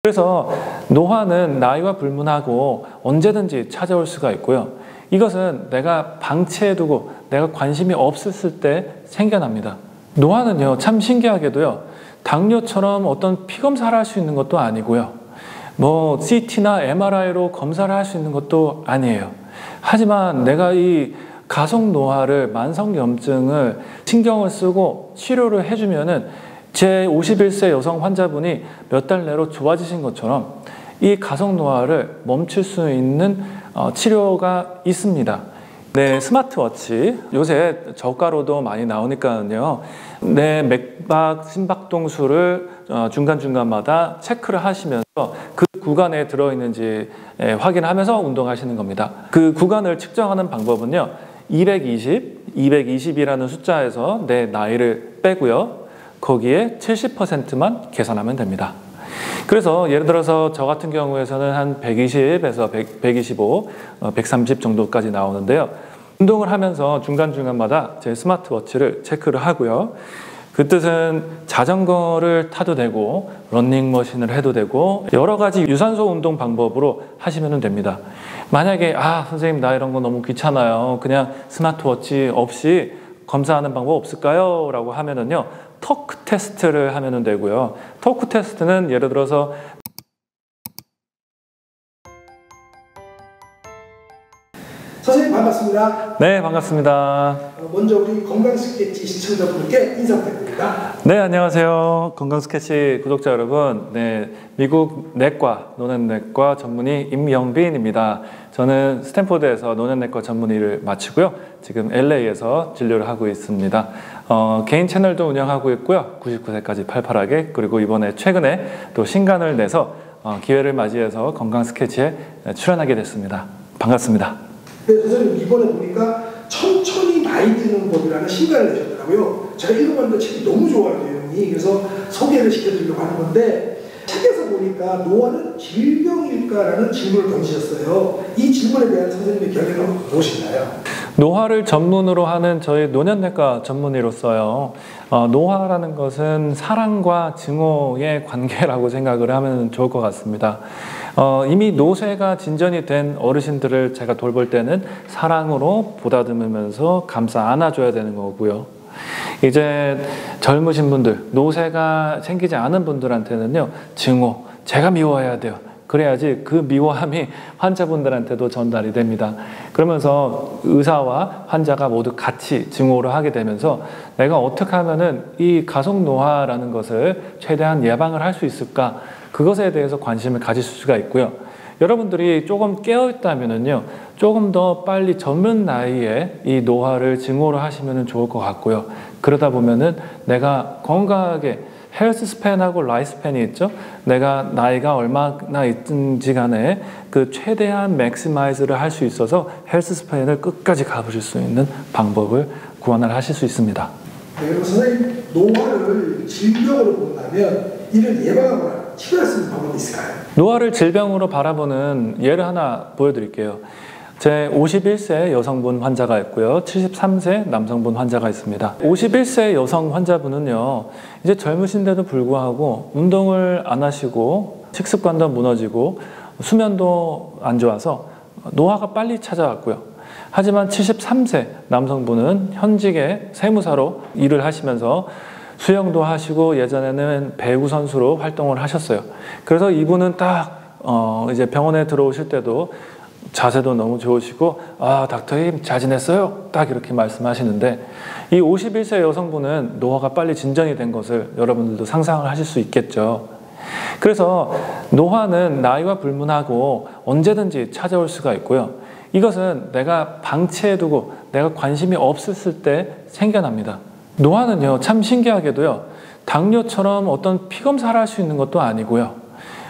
그래서 노화는 나이와 불문하고 언제든지 찾아올 수가 있고요. 이것은 내가 방치해두고 내가 관심이 없었을 때 생겨납니다. 노화는요, 참 신기하게도요, 당뇨처럼 어떤 피검사를 할 수 있는 것도 아니고요, 뭐 CT나 MRI로 검사를 할 수 있는 것도 아니에요. 하지만 내가 이 가속노화를, 만성염증을 신경을 쓰고 치료를 해주면은 제 51세 여성 환자분이 몇 달 내로 좋아지신 것처럼 이 가속노화를 멈출 수 있는 치료가 있습니다. 네, 스마트워치, 요새 저가로도 많이 나오니까요, 내 맥박, 심박동수를 중간중간마다 체크를 하시면서 그 구간에 들어있는지 확인하면서 운동하시는 겁니다. 그 구간을 측정하는 방법은요, 220이라는 숫자에서 내 나이를 빼고요, 거기에 70%만 계산하면 됩니다. 그래서 예를 들어서 저 같은 경우에서는 한 120에서 125, 130 정도까지 나오는데요. 운동을 하면서 중간중간마다 제 스마트워치를 체크를 하고요. 그 뜻은 자전거를 타도 되고 러닝머신을 해도 되고 여러 가지 유산소 운동 방법으로 하시면 됩니다. 만약에 선생님 나 이런 거 너무 귀찮아요, 그냥 스마트워치 없이 검사하는 방법 없을까요? 라고 하면은요, 토크 테스트를 하면 되고요. 토크 테스트는 예를 들어서 선생님 반갑습니다. 네, 반갑습니다. 먼저 우리 건강스케치 시청자분들께 인사 부탁드립니다. 네, 안녕하세요. 건강스케치 구독자 여러분. 네, 미국 내과, 노년내과 전문의 임영빈입니다. 저는 스탠포드에서 노년내과 전문의를 마치고요, 지금 LA에서 진료를 하고 있습니다. 개인 채널도 운영하고 있고요. 99세까지 팔팔하게, 그리고 이번에 최근에 또 신간을 내서 기회를 맞이해서 건강스케치에 출연하게 됐습니다. 반갑습니다. 네, 선생님 이번에 보니까 천천히 나이 드는 법이라는 신간을 내셨더라고요. 제가 읽어봤는데 책이 너무 좋아요, 내용이. 그래서 소개를 시켜드리려고 하는 건데, 책에서 보니까 노화는 질병일까라는 질문을 던지셨어요. 이 질문에 대한 선생님의 견해는 무엇인가요? 노화를 전문으로 하는 저희 노년내과 전문의로서요, 노화라는 것은 사랑과 증오의 관계라고 생각을 하면 좋을 것 같습니다. 이미 노쇠가 진전이 된 어르신들을 제가 돌볼 때는 사랑으로 보다듬으면서 감싸 안아줘야 되는 거고요. 이제 젊으신 분들, 노쇠가 생기지 않은 분들한테는요, 증오, 제가 미워해야 돼요. 그래야지 그 미워함이 환자분들한테도 전달이 됩니다. 그러면서 의사와 환자가 모두 같이 증오를 하게 되면서 내가 어떻게 하면은 이 가속노화라는 것을 최대한 예방을 할 수 있을까, 그것에 대해서 관심을 가지실 수가 있고요. 여러분들이 조금 깨어있다면은요, 조금 더 빨리 젊은 나이에 이 노화를 증오를 하시면 좋을 것 같고요. 그러다 보면은 내가 건강하게 헬스 스팬하고 라이프 스팬이 있죠. 내가 나이가 얼마나 있든지 간에 그 최대한 맥시마이즈를 할 수 있어서 헬스 스팬을 끝까지 가보실 수 있는 방법을 구원을 하실 수 있습니다. 네, 그리고 선생님, 노화를 질병으로 본다면 이를 예방하거나 치료할 수 있는 방법이 있을까요? 노화를 질병으로 바라보는 예를 하나 보여드릴게요. 제 51세 여성분 환자가 있고요, 73세 남성분 환자가 있습니다. 51세 여성 환자분은요, 이제 젊으신데도 불구하고 운동을 안 하시고 식습관도 무너지고 수면도 안 좋아서 노화가 빨리 찾아왔고요. 하지만 73세 남성분은 현직의 세무사로 일을 하시면서 수영도 하시고 예전에는 배구 선수로 활동을 하셨어요. 그래서 이분은 딱 이제 병원에 들어오실 때도 자세도 너무 좋으시고, 닥터님 잘 지냈어요? 딱 이렇게 말씀하시는데, 이 51세 여성분은 노화가 빨리 진전이 된 것을 여러분들도 상상을 하실 수 있겠죠. 그래서 노화는 나이와 불문하고 언제든지 찾아올 수가 있고요. 이것은 내가 방치해두고 내가 관심이 없었을 때 생겨납니다. 노화는요, 참 신기하게도요, 당뇨처럼 어떤 피검사를 할 수 있는 것도 아니고요,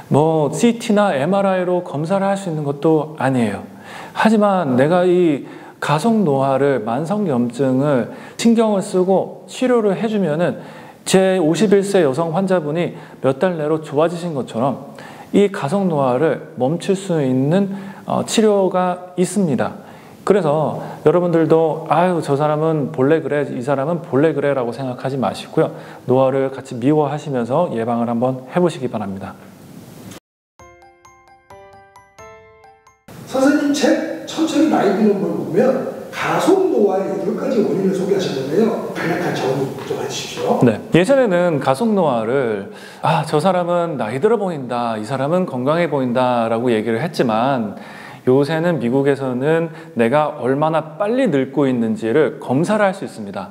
뭐 CT나 MRI로 검사를 할 수 있는 것도 아니에요. 하지만 내가 이 가속노화를, 만성염증을 신경을 쓰고 치료를 해주면은 제 51세 여성 환자분이 몇 달 내로 좋아지신 것처럼 이 가속노화를 멈출 수 있는 치료가 있습니다. 그래서 여러분들도 저 사람은 본래 그래, 이 사람은 본래 그래 라고 생각하지 마시고요, 노화를 같이 미워하시면서 예방을 한번 해보시기 바랍니다. 선생님 책 천천히 나이 드는 걸 보면 가속노화의 8가지 원인을 소개하셨는데요. 간략한 정의 좀 해주십시오. 네. 예전에는 가속노화를 저 사람은 나이 들어 보인다, 이 사람은 건강해 보인다 라고 얘기를 했지만 요새는 미국에서는 내가 얼마나 빨리 늙고 있는지를 검사를 할 수 있습니다.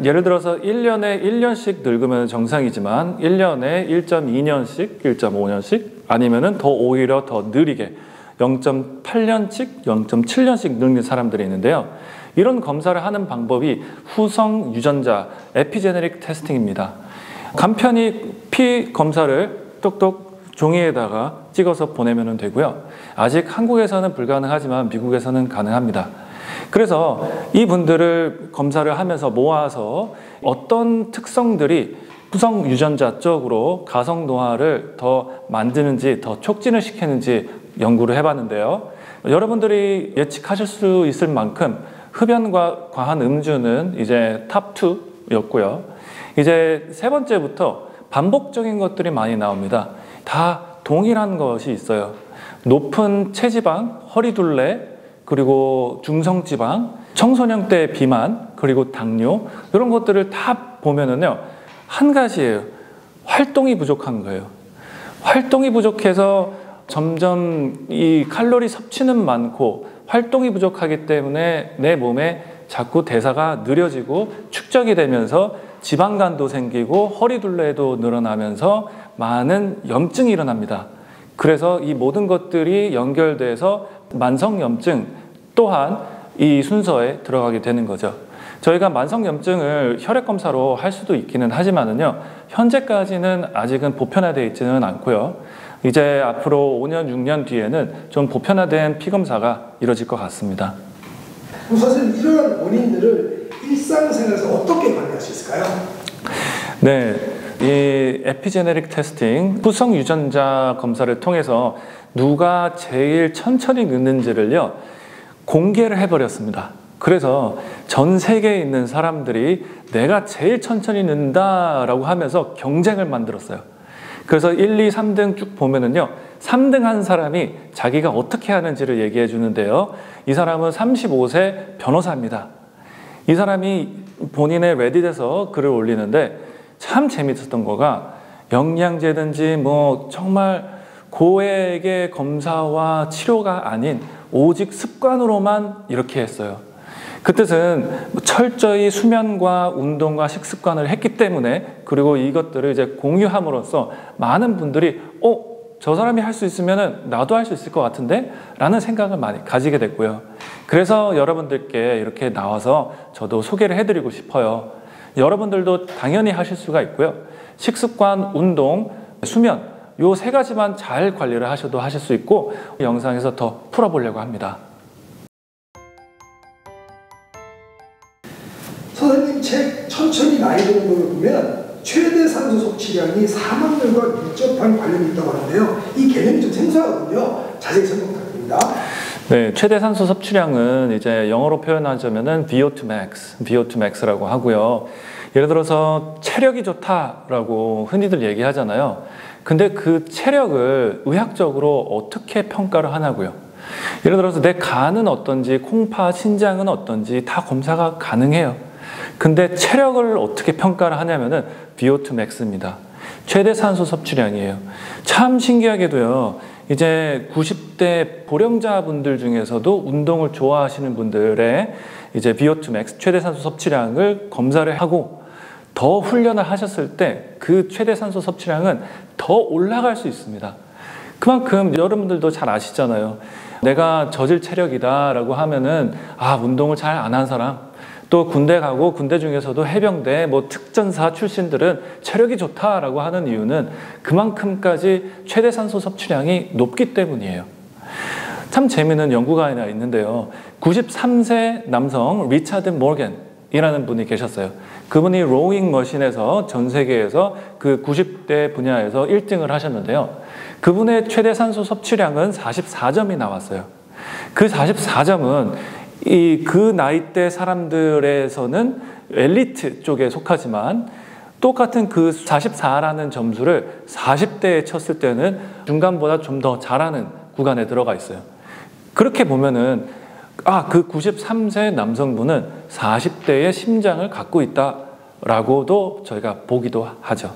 예를 들어서 1년에 1년씩 늙으면 정상이지만 1년에 1.2년씩, 1.5년씩 아니면은 더 오히려 더 느리게 0.8년씩, 0.7년씩 늙는 사람들이 있는데요. 이런 검사를 하는 방법이 후성 유전자 에피제네릭 테스팅입니다. 간편히 피 검사를 똑똑 종이에다가 찍어서 보내면 되고요. 아직 한국에서는 불가능하지만 미국에서는 가능합니다. 그래서 이분들을 검사를 하면서 모아서 어떤 특성들이 후성 유전자 쪽으로 가속노화를 더 만드는지, 더 촉진을 시키는지 연구를 해봤는데요. 여러분들이 예측하실 수 있을 만큼 흡연과 과한 음주는 이제 탑2였고요. 이제 세 번째부터 반복적인 것들이 많이 나옵니다. 다 동일한 것이 있어요. 높은 체지방, 허리둘레, 그리고 중성지방, 청소년대 비만, 그리고 당뇨 이런 것들을 다 보면은요 한 가지예요. 활동이 부족한 거예요. 활동이 부족해서 점점 이 칼로리 섭취는 많고 활동이 부족하기 때문에 내 몸에 자꾸 대사가 느려지고 축적이 되면서 지방간도 생기고 허리둘레도 늘어나면서 많은 염증이 일어납니다. 그래서 이 모든 것들이 연결돼서 만성염증 또한 이 순서에 들어가게 되는 거죠. 저희가 만성염증을 혈액검사로 할 수도 있기는 하지만은요, 현재까지는 아직은 보편화되어 있지는 않고요. 이제 앞으로 5년, 6년 뒤에는 좀 보편화된 피검사가 이루어질 것 같습니다. 그럼 선생님, 이러한 원인들을 일상생활에서 어떻게 관리할 수 있을까요? 네, 이 에피제네릭 테스팅, 후성 유전자 검사를 통해서 누가 제일 천천히 늙는지를요, 공개를 해버렸습니다. 그래서 전 세계에 있는 사람들이 내가 제일 천천히 늙는다라고 하면서 경쟁을 만들었어요. 그래서 1, 2, 3등 쭉 보면은요, 3등 한 사람이 자기가 어떻게 하는지를 얘기해 주는데요. 이 사람은 35세 변호사입니다. 이 사람이 본인의 레딧에서 글을 올리는데 참 재밌었던 거가 영양제든지 뭐 정말 고액의 검사와 치료가 아닌 오직 습관으로만 이렇게 했어요. 그 뜻은 철저히 수면과 운동과 식습관을 했기 때문에, 그리고 이것들을 이제 공유함으로써 많은 분들이 저 사람이 할 수 있으면 나도 할 수 있을 것 같은데? 라는 생각을 많이 가지게 됐고요. 그래서 여러분들께 이렇게 나와서 저도 소개를 해드리고 싶어요. 여러분들도 당연히 하실 수가 있고요. 식습관, 운동, 수면 요 세 가지만 잘 관리를 하셔도 하실 수 있고, 이 영상에서 더 풀어보려고 합니다. 선생님 책 천천히 나이 드는 걸 보면 최대 산소 섭취량이 사망률과 밀접한 관련이 있다고 하는데요. 이 개념이 좀 생소하거든요. 자세히 설명 부탁드립니다. 네, 최대 산소 섭취량은 이제 영어로 표현하자면은 VO2 max, VO2 max라고 하고요. 예를 들어서 체력이 좋다라고 흔히들 얘기하잖아요. 근데 그 체력을 의학적으로 어떻게 평가를 하냐고요. 예를 들어서 내 간은 어떤지, 콩파, 신장은 어떤지 다 검사가 가능해요. 근데 체력을 어떻게 평가를 하냐면은 VO2 max입니다. 최대 산소 섭취량이에요. 참 신기하게도요, 이제 90대 고령자분들 중에서도 운동을 좋아하시는 분들의 이제 VO2 max, 최대 산소 섭취량을 검사를 하고 더 훈련을 하셨을 때 그 최대 산소 섭취량은 더 올라갈 수 있습니다. 그만큼 여러분들도 잘 아시잖아요. 내가 저질 체력이다 라고 하면은 운동을 잘 안 한 사람, 또 군대 가고 군대 중에서도 해병대, 뭐 특전사 출신들은 체력이 좋다라고 하는 이유는 그만큼까지 최대 산소 섭취량이 높기 때문이에요. 참 재미있는 연구가 하나 있는데요. 93세 남성 리차드 모건이라는 분이 계셨어요. 그분이 로잉 머신에서 전 세계에서 그 90대 분야에서 1등을 하셨는데요. 그분의 최대 산소 섭취량은 44점이 나왔어요. 그 44점은 그 나이대 사람들에서는 엘리트 쪽에 속하지만 똑같은 그 44라는 점수를 40대에 쳤을 때는 중간보다 좀 더 잘하는 구간에 들어가 있어요. 그렇게 보면은 그 93세 남성분은 40대의 심장을 갖고 있다라고도 저희가 보기도 하죠.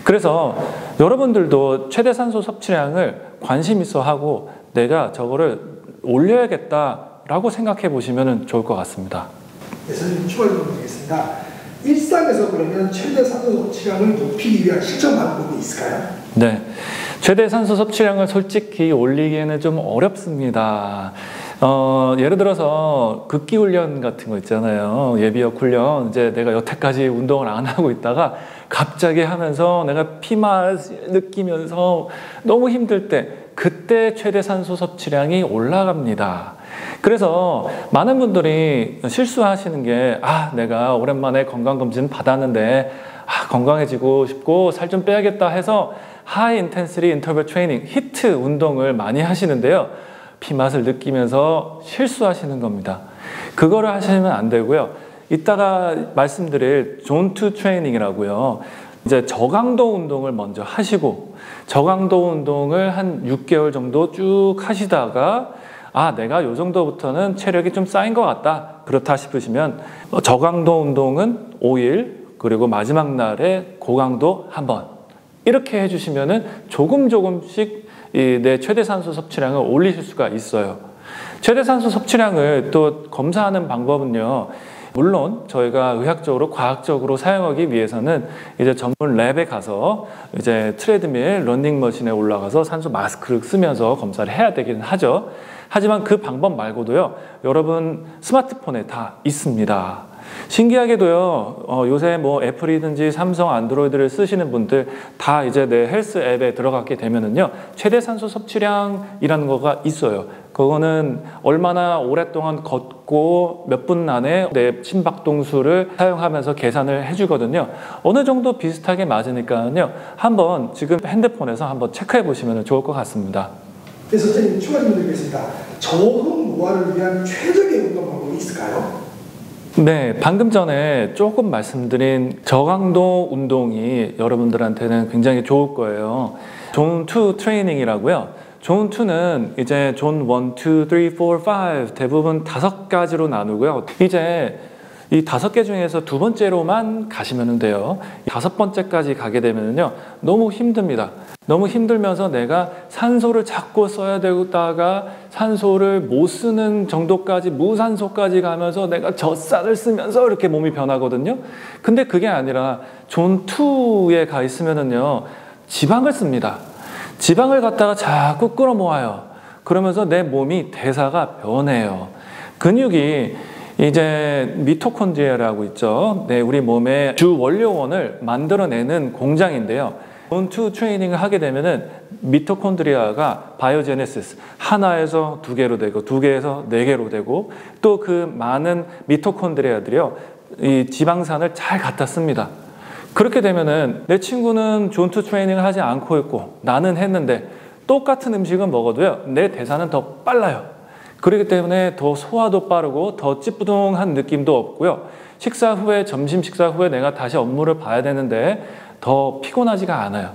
그래서 여러분들도 최대 산소 섭취량을 관심 있어 하고 내가 저거를 올려야겠다라고 생각해 보시면 좋을 것 같습니다. 네, 선생님 추가 좀 드리겠습니다. 일상에서 그러면 최대 산소 섭취량을 높이기 위한 실천 방법이 있을까요? 네, 최대 산소 섭취량을 솔직히 올리기에는 좀 어렵습니다. 예를 들어서 극기 훈련 같은 거 있잖아요. 예비역 훈련. 이제 내가 여태까지 운동을 안 하고 있다가 갑자기 하면서 내가 피맛 느끼면서 너무 힘들 때 그때 최대 산소 섭취량이 올라갑니다. 그래서 많은 분들이 실수하시는 게 내가 오랜만에 건강검진 받았는데 건강해지고 싶고 살 좀 빼야겠다 해서 하이 인텐시티 인터벌 트레이닝, 히트 운동을 많이 하시는데요. 피맛을 느끼면서 실수하시는 겁니다. 그거를 하시면 안 되고요. 이따가 말씀드릴 존2 트레이닝이라고요. 이제 저강도 운동을 먼저 하시고 저강도 운동을 한 6개월 정도 쭉 하시다가 내가 요 정도부터는 체력이 좀 쌓인 것 같다. 그렇다 싶으시면 저강도 운동은 5일 그리고 마지막 날에 고강도 한 번 이렇게 해주시면은 조금씩 내 최대 산소 섭취량을 올리실 수가 있어요. 최대 산소 섭취량을 또 검사하는 방법은요. 물론 저희가 의학적으로 과학적으로 사용하기 위해서는 이제 전문 랩에 가서 이제 트레드밀 러닝머신에 올라가서 산소 마스크를 쓰면서 검사를 해야 되긴 하죠. 하지만 그 방법 말고도요. 여러분 스마트폰에 다 있습니다. 신기하게도요. 요새 뭐 애플이든지 삼성 안드로이드를 쓰시는 분들 다 이제 내 헬스 앱에 들어가게 되면은요. 최대 산소 섭취량이라는 거가 있어요. 그거는 얼마나 오랫동안 걷고 몇 분 안에 내 심박동수를 사용하면서 계산을 해주거든요. 어느 정도 비슷하게 맞으니까요. 한번 지금 핸드폰에서 한번 체크해 보시면 좋을 것 같습니다. 네, 선생님 추가 질문 드리겠습니다. 저항 노화를 위한 최적의 운동 방법이 있을까요? 네, 방금 전에 조금 말씀드린 저강도 운동이 여러분들한테는 굉장히 좋을 거예요. 존2 트레이닝이라고요. 존2는 이제 존 1, 2, 3, 4, 5 대부분 5가지로 나누고요. 이제 이 5개 중에서 2번째로만 가시면 돼요. 5번째까지 가게 되면요. 너무 힘듭니다. 너무 힘들면서 내가 산소를 자꾸 써야 되다가 산소를 못 쓰는 정도까지 무산소까지 가면서 내가 젖살을 쓰면서 이렇게 몸이 변하거든요. 근데 그게 아니라 존2에 가 있으면은요. 지방을 씁니다. 지방을 갖다가 자꾸 끌어모아요. 그러면서 내 몸이 대사가 변해요. 근육이 이제 미토콘드리아라고 있죠. 네, 우리 몸의 주 원료원을 만들어내는 공장인데요. 존2 트레이닝을 하게 되면은 미토콘드리아가 바이오제네시스 하나에서 2개로 되고 2개에서 4개로 되고 또 그 많은 미토콘드리아들이요. 이 지방산을 잘 갖다 씁니다. 그렇게 되면은 내 친구는 존2 트레이닝을 하지 않고 있고 나는 했는데 똑같은 음식은 먹어도요. 내 대사는 더 빨라요. 그렇기 때문에 더 소화도 빠르고 더 찌뿌둥한 느낌도 없고요. 식사 후에 점심 식사 후에 내가 다시 업무를 봐야 되는데 더 피곤하지가 않아요.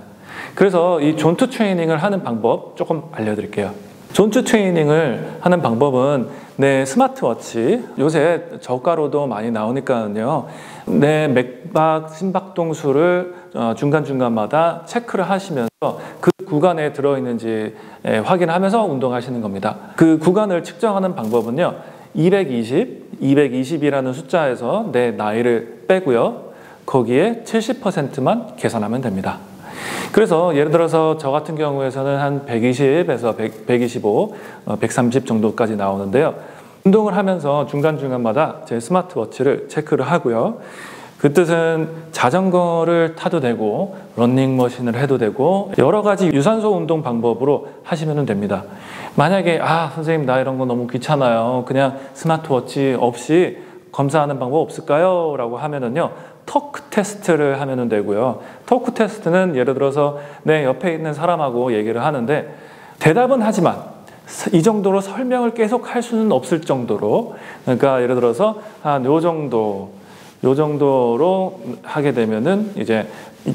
그래서 이 존2 트레이닝을 하는 방법 조금 알려드릴게요. 존2 트레이닝을 하는 방법은 내 스마트워치, 요새 저가로도 많이 나오니까요. 내 맥박, 심박동수를 중간중간마다 체크를 하시면서 그 구간에 들어있는지 확인하면서 운동하시는 겁니다. 그 구간을 측정하는 방법은요. 220이라는 숫자에서 내 나이를 빼고요. 거기에 70%만 계산하면 됩니다. 그래서 예를 들어서 저 같은 경우에서는 한 120에서 125, 130 정도까지 나오는데요. 운동을 하면서 중간중간마다 제 스마트워치를 체크를 하고요. 그 뜻은 자전거를 타도 되고 러닝머신을 해도 되고 여러 가지 유산소 운동 방법으로 하시면 됩니다. 만약에 선생님 나 이런 거 너무 귀찮아요. 그냥 스마트워치 없이 검사하는 방법 없을까요? 라고 하면은요. 토크 테스트를 하면 되고요. 토크 테스트는 예를 들어서 내 옆에 있는 사람하고 얘기를 하는데 대답은 하지만 이 정도로 설명을 계속 할 수는 없을 정도로 그러니까 예를 들어서 요 정도 요 정도로 하게 되면은 이제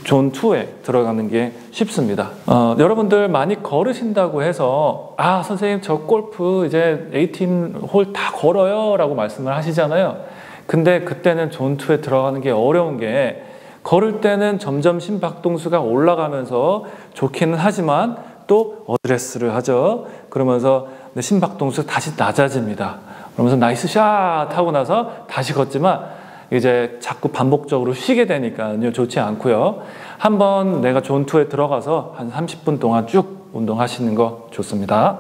존 2에 들어가는 게 쉽습니다. 여러분들 많이 걸으신다고 해서 아 선생님 저 골프 이제 18홀 다 걸어요 라고 말씀을 하시잖아요. 근데 그때는 존 2에 들어가는 게 어려운 게 걸을 때는 점점 심박동수가 올라가면서 좋기는 하지만 또 어드레스를 하죠. 그러면서 심박동수 다시 낮아집니다. 그러면서 나이스 샷 하고 나서 다시 걷지만 이제 자꾸 반복적으로 쉬게 되니까요 좋지 않고요. 한번 내가 존 2에 들어가서 한 30분 동안 쭉 운동하시는 거 좋습니다.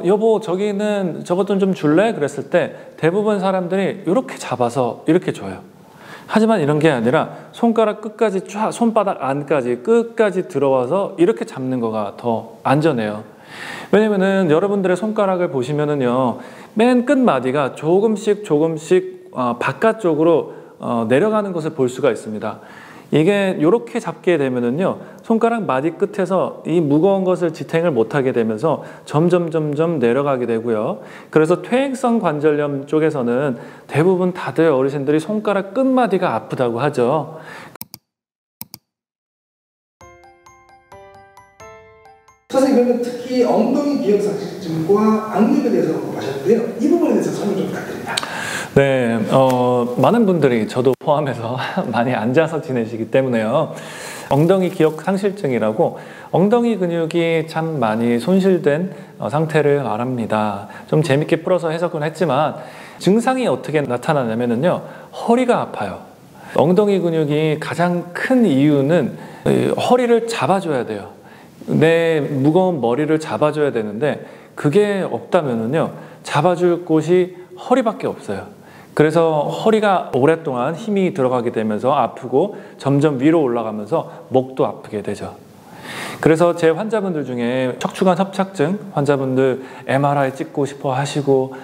여보 저기는 저것 좀 줄래? 그랬을 때 대부분 사람들이 이렇게 잡아서 이렇게 줘요. 하지만 이런 게 아니라 손가락 끝까지 쫙 손바닥 안까지 끝까지 들어와서 이렇게 잡는 거가 더 안전해요. 왜냐면은 여러분들의 손가락을 보시면은요 맨 끝마디가 조금씩 바깥쪽으로 내려가는 것을 볼 수가 있습니다. 이게 이렇게 잡게 되면은요 손가락 마디 끝에서 이 무거운 것을 지탱을 못하게 되면서 점점 내려가게 되고요. 그래서 퇴행성 관절염 쪽에서는 대부분 다들 어르신들이 손가락 끝마디가 아프다고 하죠. 선생님 그러면 특히 엉덩이 기억상실증과 악력에 대해서 언급하셨는데요. 이 부분에 대해서 설명 좀 부탁드립니다. 네, 많은 분들이 저도 포함해서 많이 앉아서 지내시기 때문에요. 엉덩이 기억상실증이라고 엉덩이 근육이 참 많이 손실된 상태를 말합니다. 좀 재밌게 풀어서 해석은 했지만 증상이 어떻게 나타나냐면요 허리가 아파요. 엉덩이 근육이 가장 큰 이유는 허리를 잡아줘야 돼요. 내 무거운 머리를 잡아줘야 되는데 그게 없다면요 잡아줄 곳이 허리밖에 없어요. 그래서 허리가 오랫동안 힘이 들어가게 되면서 아프고 점점 위로 올라가면서 목도 아프게 되죠. 그래서 제 환자분들 중에 척추관 협착증 환자분들 MRI 찍고 싶어 하시고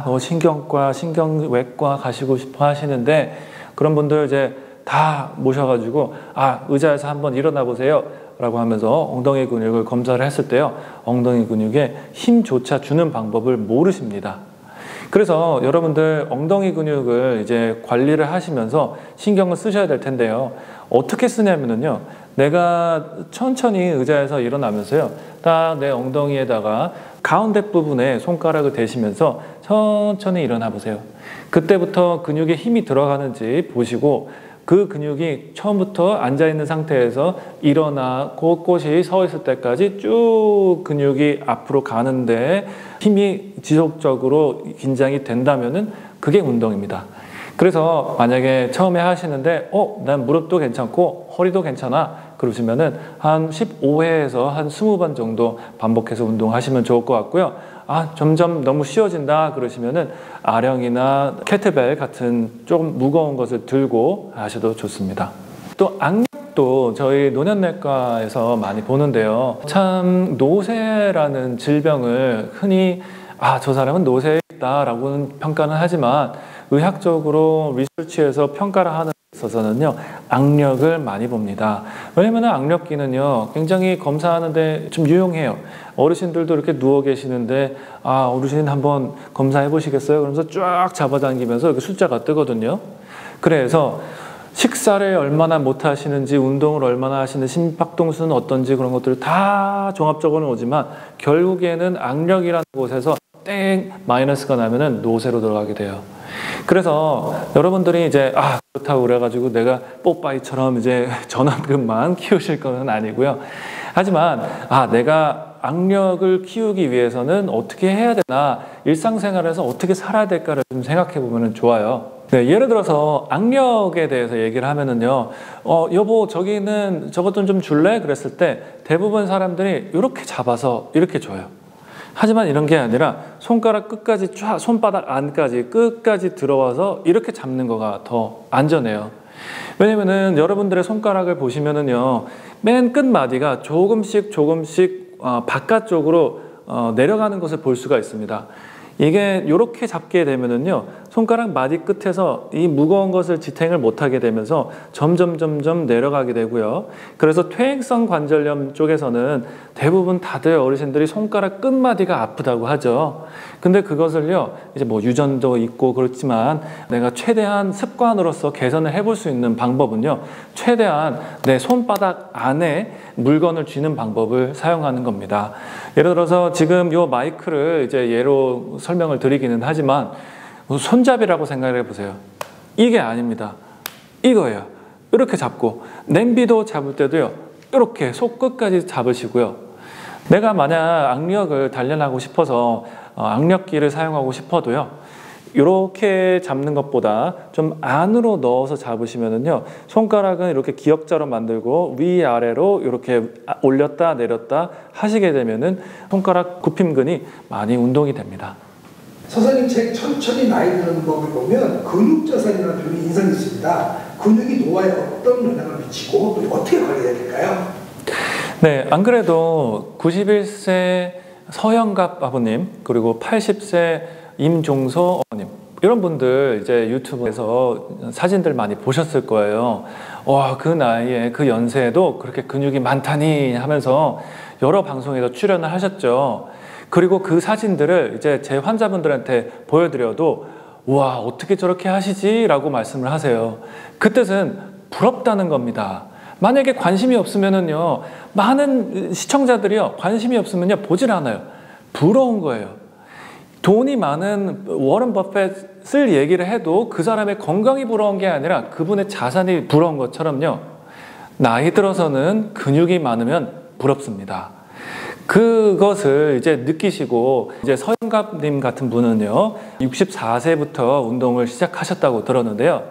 너 신경과 신경외과 가시고 싶어 하시는데 그런 분들 이제 다 모셔가지고 의자에서 한번 일어나 보세요 라고 하면서 엉덩이 근육을 검사를 했을 때요 엉덩이 근육에 힘조차 주는 방법을 모르십니다. 그래서 여러분들 엉덩이 근육을 이제 관리를 하시면서 신경을 쓰셔야 될 텐데요 어떻게 쓰냐면요 내가 천천히 의자에서 일어나면서요 딱 내 엉덩이에다가 가운데 부분에 손가락을 대시면서 천천히 일어나 보세요. 그때부터 근육에 힘이 들어가는지 보시고 그 근육이 처음부터 앉아있는 상태에서 일어나 곳곳이 서 있을 때까지 쭉 근육이 앞으로 가는데 힘이 지속적으로 긴장이 된다면은 그게 운동입니다. 그래서 만약에 처음에 하시는데 난 무릎도 괜찮고 허리도 괜찮아 그러시면은 한 15회에서 한 20번 정도 반복해서 운동하시면 좋을 것 같고요. 점점 너무 쉬워진다 그러시면은 아령이나 캐트벨 같은 조금 무거운 것을 들고 하셔도 좋습니다. 또 악력도 저희 노년내과에서 많이 보는데요. 참 노쇠라는 질병을 흔히 저 사람은 노쇠에 있다라고는 평가는 하지만 의학적으로 리서치에서 평가를 하는 데 있어서는요 악력을 많이 봅니다. 왜냐면 악력기는요 굉장히 검사하는데 좀 유용해요. 어르신들도 이렇게 누워 계시는데 어르신 한번 검사해 보시겠어요? 그러면서 쫙 잡아당기면서 이렇게 숫자가 뜨거든요. 그래서 식사를 얼마나 못 하시는지 운동을 얼마나 하시는지 심박동수는 어떤지 그런 것들을 다 종합적으로는 오지만 결국에는 악력이라는 곳에서 땡 마이너스가 나면은 노쇠로 들어가게 돼요. 그래서 여러분들이 이제 그렇다고 그래가지고 내가 뽀빠이처럼 이제 전원근만 키우실 건 아니고요. 하지만 내가 악력을 키우기 위해서는 어떻게 해야 되나 일상생활에서 어떻게 살아야 될까를 좀 생각해 보면 좋아요. 네, 예를 들어서 악력에 대해서 얘기를 하면은요 여보 저기는 저것 좀 줄래? 그랬을 때 대부분 사람들이 이렇게 잡아서 이렇게 줘요. 하지만 이런 게 아니라 손가락 끝까지 손바닥 안까지 끝까지 들어와서 이렇게 잡는 거가 더 안전해요. 왜냐면은 여러분들의 손가락을 보시면은요 맨 끝마디가 조금씩 바깥쪽으로 내려가는 것을 볼 수가 있습니다. 이게 이렇게 잡게 되면은요 손가락 마디 끝에서 이 무거운 것을 지탱을 못하게 되면서 점점 내려가게 되고요. 그래서 퇴행성 관절염 쪽에서는 대부분 다들 어르신들이 손가락 끝마디가 아프다고 하죠. 근데 그것을요, 이제 뭐 유전도 있고 그렇지만 내가 최대한 습관으로서 개선을 해볼 수 있는 방법은요, 최대한 내 손바닥 안에 물건을 쥐는 방법을 사용하는 겁니다. 예를 들어서 지금 이 마이크를 이제 예로 설명을 드리기는 하지만 손잡이라고 생각을 해보세요. 이게 아닙니다. 이거예요. 이렇게 잡고, 냄비도 잡을 때도요, 이렇게 손끝까지 잡으시고요. 내가 만약 악력을 단련하고 싶어서 악력기를 사용하고 싶어도요, 이렇게 잡는 것보다 좀 안으로 넣어서 잡으시면은요, 손가락은 이렇게 기역자로 만들고 위아래로 이렇게 올렸다 내렸다 하시게 되면은 손가락 굽힘근이 많이 운동이 됩니다. 선생님 책 천천히 나이 드는 법을 보면 근육자산이라는 표현이 인상이 있습니다. 근육이 노화에 어떤 영향을 미치고 또 어떻게 관리해야 될까요? 네, 안 그래도 91세 서영갑 아버님, 그리고 80세 임종서 어머님, 이런 분들 이제 유튜브에서 사진들 많이 보셨을 거예요. 와, 그 나이에 그 연세에도 그렇게 근육이 많다니 하면서 여러 방송에서 출연을 하셨죠. 그리고 그 사진들을 이제 제 환자분들한테 보여드려도 와, 어떻게 저렇게 하시지? 라고 말씀을 하세요. 그 뜻은 부럽다는 겁니다. 만약에 관심이 없으면은요, 많은 시청자들이요, 관심이 없으면요, 보질 않아요. 부러운 거예요. 돈이 많은 워런 버핏을 얘기를 해도 그 사람의 건강이 부러운 게 아니라 그분의 자산이 부러운 것처럼요, 나이 들어서는 근육이 많으면 부럽습니다. 그것을 이제 느끼시고, 이제 서영갑님 같은 분은요, 64세부터 운동을 시작하셨다고 들었는데요.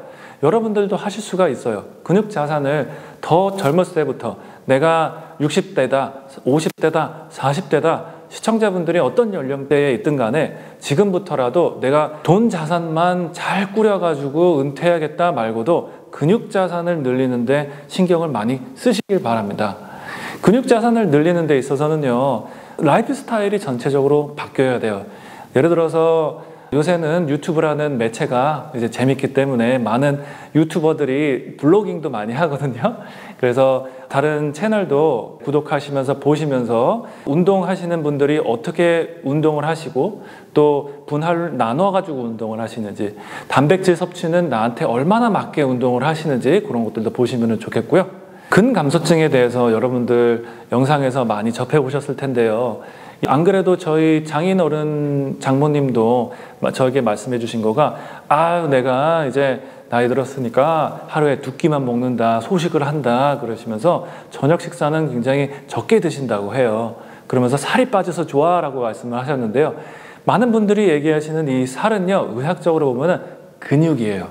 여러분들도 하실 수가 있어요. 근육 자산을 더 젊었을 때부터, 내가 60대다, 50대다, 40대다, 시청자분들이 어떤 연령대에 있든 간에 지금부터라도 내가 돈 자산만 잘 꾸려가지고 은퇴하겠다 말고도 근육 자산을 늘리는데 신경을 많이 쓰시길 바랍니다. 근육 자산을 늘리는 데 있어서는요, 라이프 스타일이 전체적으로 바뀌어야 돼요. 예를 들어서 요새는 유튜브라는 매체가 이제 재밌기 때문에 많은 유튜버들이 블로깅도 많이 하거든요. 그래서 다른 채널도 구독하시면서 보시면서 운동하시는 분들이 어떻게 운동을 하시고 또 분할을 나눠 가지고 운동을 하시는지, 단백질 섭취는 나한테 얼마나 맞게 운동을 하시는지 그런 것들도 보시면 좋겠고요. 근감소증에 대해서 여러분들 영상에서 많이 접해보셨을 텐데요. 안 그래도 저희 장인어른 장모님도 저에게 말씀해 주신 거가, 내가 이제 나이 들었으니까 하루에 2끼만 먹는다, 소식을 한다 그러시면서 저녁 식사는 굉장히 적게 드신다고 해요. 그러면서 살이 빠져서 좋아 라고 말씀을 하셨는데요. 많은 분들이 얘기하시는 이 살은요, 의학적으로 보면은 근육이에요.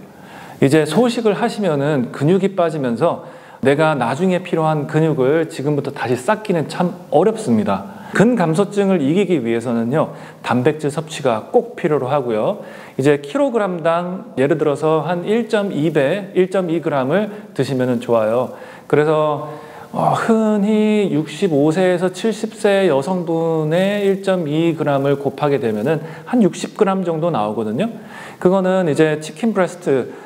이제 소식을 하시면은 근육이 빠지면서 내가 나중에 필요한 근육을 지금부터 다시 쌓기는 참 어렵습니다. 근감소증을 이기기 위해서는요, 단백질 섭취가 꼭 필요로 하고요. 이제 킬로그램당 예를 들어서 한 1.2배, 1.2g을 드시면 좋아요. 그래서 흔히 65세에서 70세 여성분의 1.2g을 곱하게 되면은 한 60g 정도 나오거든요. 그거는 이제 치킨 브레스트,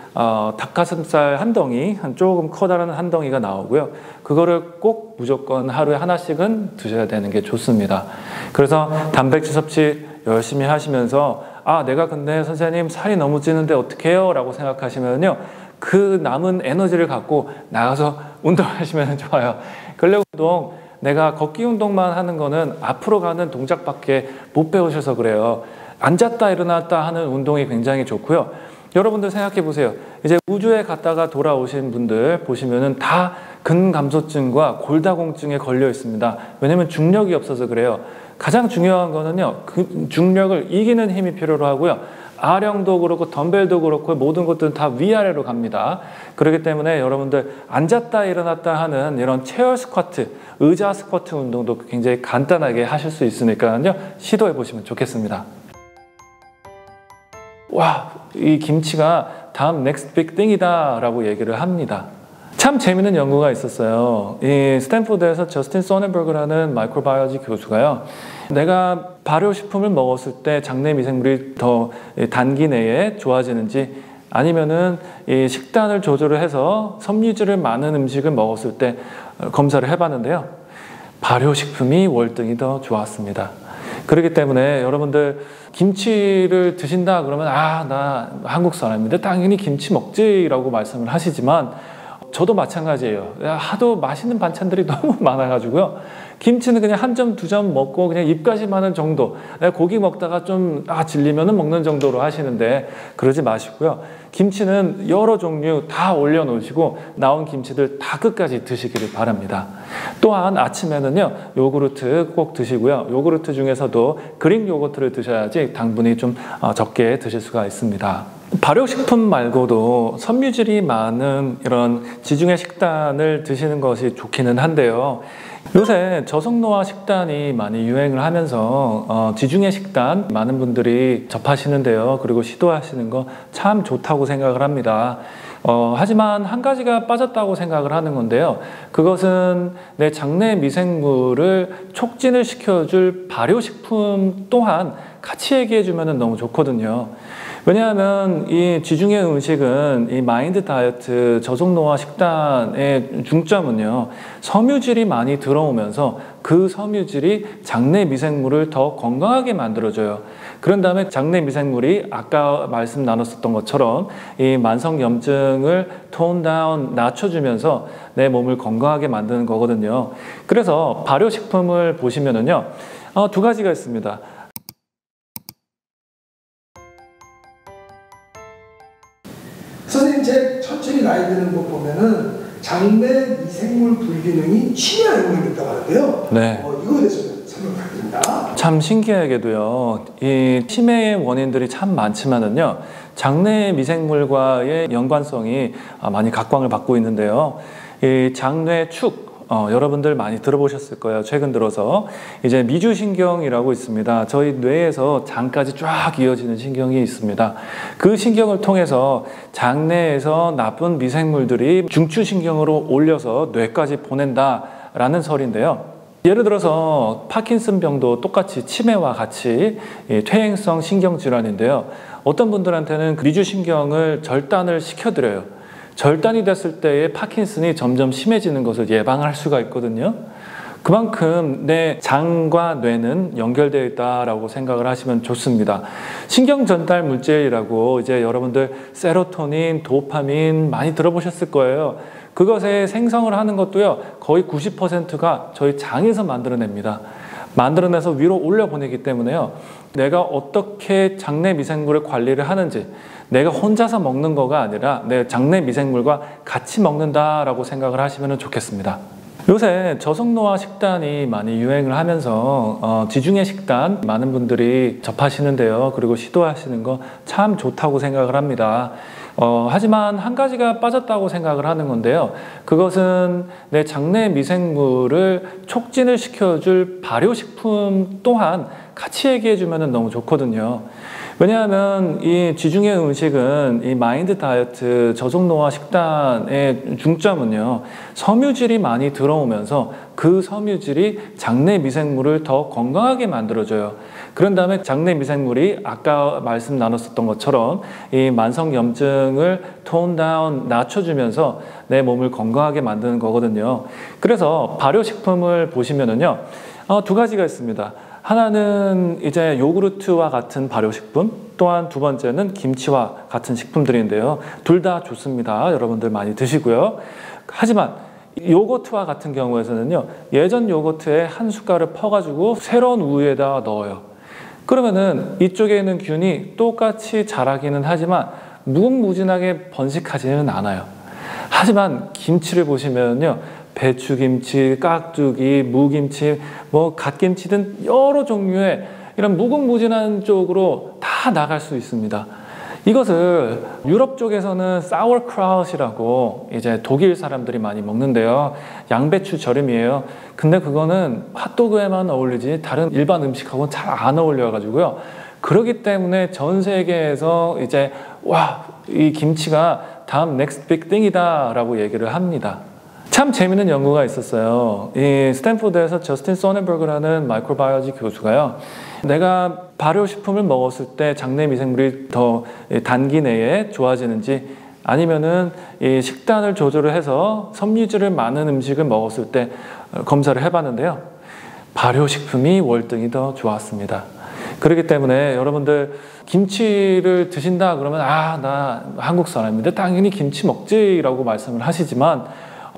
닭가슴살 한 덩이, 조금 커다란 한 덩이가 나오고요. 그거를 꼭 무조건 하루에 하나씩은 드셔야 되는 게 좋습니다. 그래서 단백질 섭취 열심히 하시면서, 내가 근데 선생님 살이 너무 찌는데 어떡해요? 라고 생각하시면요, 그 남은 에너지를 갖고 나가서 운동하시면 좋아요. 근력 운동, 내가 걷기 운동만 하는 거는 앞으로 가는 동작밖에 못 배우셔서 그래요. 앉았다 일어났다 하는 운동이 굉장히 좋고요. 여러분들 생각해 보세요. 이제 우주에 갔다가 돌아오신 분들 보시면은 다 근감소증과 골다공증에 걸려 있습니다. 왜냐면 중력이 없어서 그래요. 가장 중요한 거는요, 그 중력을 이기는 힘이 필요로 하고요. 아령도 그렇고 덤벨도 그렇고 모든 것들은 다 위아래로 갑니다. 그렇기 때문에 여러분들 앉았다 일어났다 하는 이런 체어 스쿼트, 의자 스쿼트 운동도 굉장히 간단하게 하실 수 있으니까요, 시도해 보시면 좋겠습니다. 와, 이 김치가 다음 넥스트 빅 띵이다 라고 얘기를 합니다. 참 재밌는 연구가 있었어요. 이 스탠포드에서 저스틴 소넨버그라는 마이크로바이올로지 교수가요. 내가 발효식품을 먹었을 때 장내 미생물이 더 단기 내에 좋아지는지 아니면은 이 식단을 조절을 해서 섬유질을 많은 음식을 먹었을 때 검사를 해봤는데요. 발효식품이 월등히 더 좋았습니다. 그렇기 때문에 여러분들 김치를 드신다 그러면 나 한국 사람인데 당연히 김치 먹지라고 말씀을 하시지만 저도 마찬가지예요. 하도 맛있는 반찬들이 너무 많아가지고요. 김치는 그냥 한 점, 두 점 먹고 그냥 입가심하는 정도. 고기 먹다가 좀 질리면은 먹는 정도로 하시는데 그러지 마시고요. 김치는 여러 종류 다 올려놓으시고 나온 김치들 다 끝까지 드시기를 바랍니다. 또한 아침에는요. 요구르트 꼭 드시고요. 요구르트 중에서도 그릭 요거트를 드셔야지 당분이 좀 적게 드실 수가 있습니다. 발효식품 말고도 섬유질이 많은 이런 지중해 식단을 드시는 것이 좋기는 한데요. 요새 저속노화 식단이 많이 유행을 하면서 지중해 식단 많은 분들이 접하시는데요. 그리고 시도하시는 거 참 좋다고 생각을 합니다. 하지만 한 가지가 빠졌다고 생각을 하는 건데요. 그것은 내 장내 미생물을 촉진을 시켜줄 발효식품 또한 같이 얘기해 주면 너무 좋거든요. 왜냐하면 이 지중해 음식은 이 마인드 다이어트 저속노화 식단의 중점은요. 섬유질이 많이 들어오면서 그 섬유질이 장내 미생물을 더 건강하게 만들어줘요. 그런 다음에 장내 미생물이 아까 말씀 나눴었던 것처럼 이 만성염증을 톤 다운 낮춰주면서 내 몸을 건강하게 만드는 거거든요. 그래서 발효식품을 보시면은요. 두 가지가 있습니다. 선생님, 제 천천히 나이 드는 거 보면은 장내 미생물 불균형이 치매에 영향이 있다고 하는데요. 네. 이거에 대해서 설명 부탁드립니다. 참 신기하게도요. 이 치매의 원인들이 참 많지만은요. 장내 미생물과의 연관성이 많이 각광을 받고 있는데요. 이 장뇌축 여러분들 많이 들어보셨을 거예요. 최근 들어서 이제 미주신경이라고 있습니다. 저희 뇌에서 장까지 쫙 이어지는 신경이 있습니다. 그 신경을 통해서 장내에서 나쁜 미생물들이 중추신경으로 올려서 뇌까지 보낸다라는 설인데요. 예를 들어서 파킨슨병도 똑같이 치매와 같이 퇴행성 신경질환인데요. 어떤 분들한테는 미주신경을 절단을 시켜드려요. 절단이 됐을 때의 파킨슨이 점점 심해지는 것을 예방할 수가 있거든요. 그만큼 내 장과 뇌는 연결되어 있다라고 생각을 하시면 좋습니다. 신경 전달 물질이라고 이제 여러분들 세로토닌, 도파민 많이 들어보셨을 거예요. 그것의 생성을 하는 것도요. 거의 90%가 저희 장에서 만들어냅니다. 만들어내서 위로 올려보내기 때문에요. 내가 어떻게 장내 미생물을 관리를 하는지 내가 혼자서 먹는 거가 아니라 내 장내 미생물과 같이 먹는다라고 생각을 하시면 좋겠습니다. 요새 저속노화 식단이 많이 유행을 하면서 지중해 식단 많은 분들이 접하시는데요. 그리고 시도하시는 거 참 좋다고 생각을 합니다. 하지만 한 가지가 빠졌다고 생각을 하는 건데요. 그것은 내 장내 미생물을 촉진을 시켜줄 발효식품 또한 같이 얘기해 주면 너무 좋거든요. 왜냐하면 이 지중해 음식은 이 마인드 다이어트 저속노화 식단의 중점은요. 섬유질이 많이 들어오면서 그 섬유질이 장내 미생물을 더 건강하게 만들어줘요. 그런 다음에 장내 미생물이 아까 말씀 나눴었던 것처럼 이 만성염증을 톤 다운 낮춰주면서 내 몸을 건강하게 만드는 거거든요. 그래서 발효식품을 보시면은요. 두 가지가 있습니다. 하나는 이제 요구르트와 같은 발효식품, 또한 두 번째는 김치와 같은 식품들인데요. 둘 다 좋습니다. 여러분들 많이 드시고요. 하지만 요거트와 같은 경우에서는요. 예전 요거트에 한 숟갈을 퍼가지고 새로운 우유에다 넣어요. 그러면은 이쪽에 있는 균이 똑같이 자라기는 하지만 무궁무진하게 번식하지는 않아요. 하지만 김치를 보시면요. 배추김치, 깍두기, 무김치, 갓김치 등 여러 종류의 이런 무궁무진한 쪽으로 다 나갈 수 있습니다. 이것을 유럽 쪽에서는 sauerkraut이라고 이제 독일 사람들이 많이 먹는데요. 양배추 절임이에요. 근데 그거는 핫도그에만 어울리지 다른 일반 음식하고는 잘 안 어울려가지고요. 그렇기 때문에 전 세계에서 이제 이 김치가 다음 next big thing이다 라고 얘기를 합니다. 참 재미있는 연구가 있었어요. 이 스탠포드에서 저스틴 소넨버그라는 마이크로바이올로지 교수가요, 내가 발효식품을 먹었을 때 장내 미생물이 더 단기 내에 좋아지는지 아니면은 이 식단을 조절을 해서 섬유질을 많은 음식을 먹었을 때 검사를 해봤는데요, 발효식품이 월등히 더 좋았습니다. 그렇기 때문에 여러분들 김치를 드신다 그러면 나 한국 사람인데 당연히 김치 먹지라고 말씀을 하시지만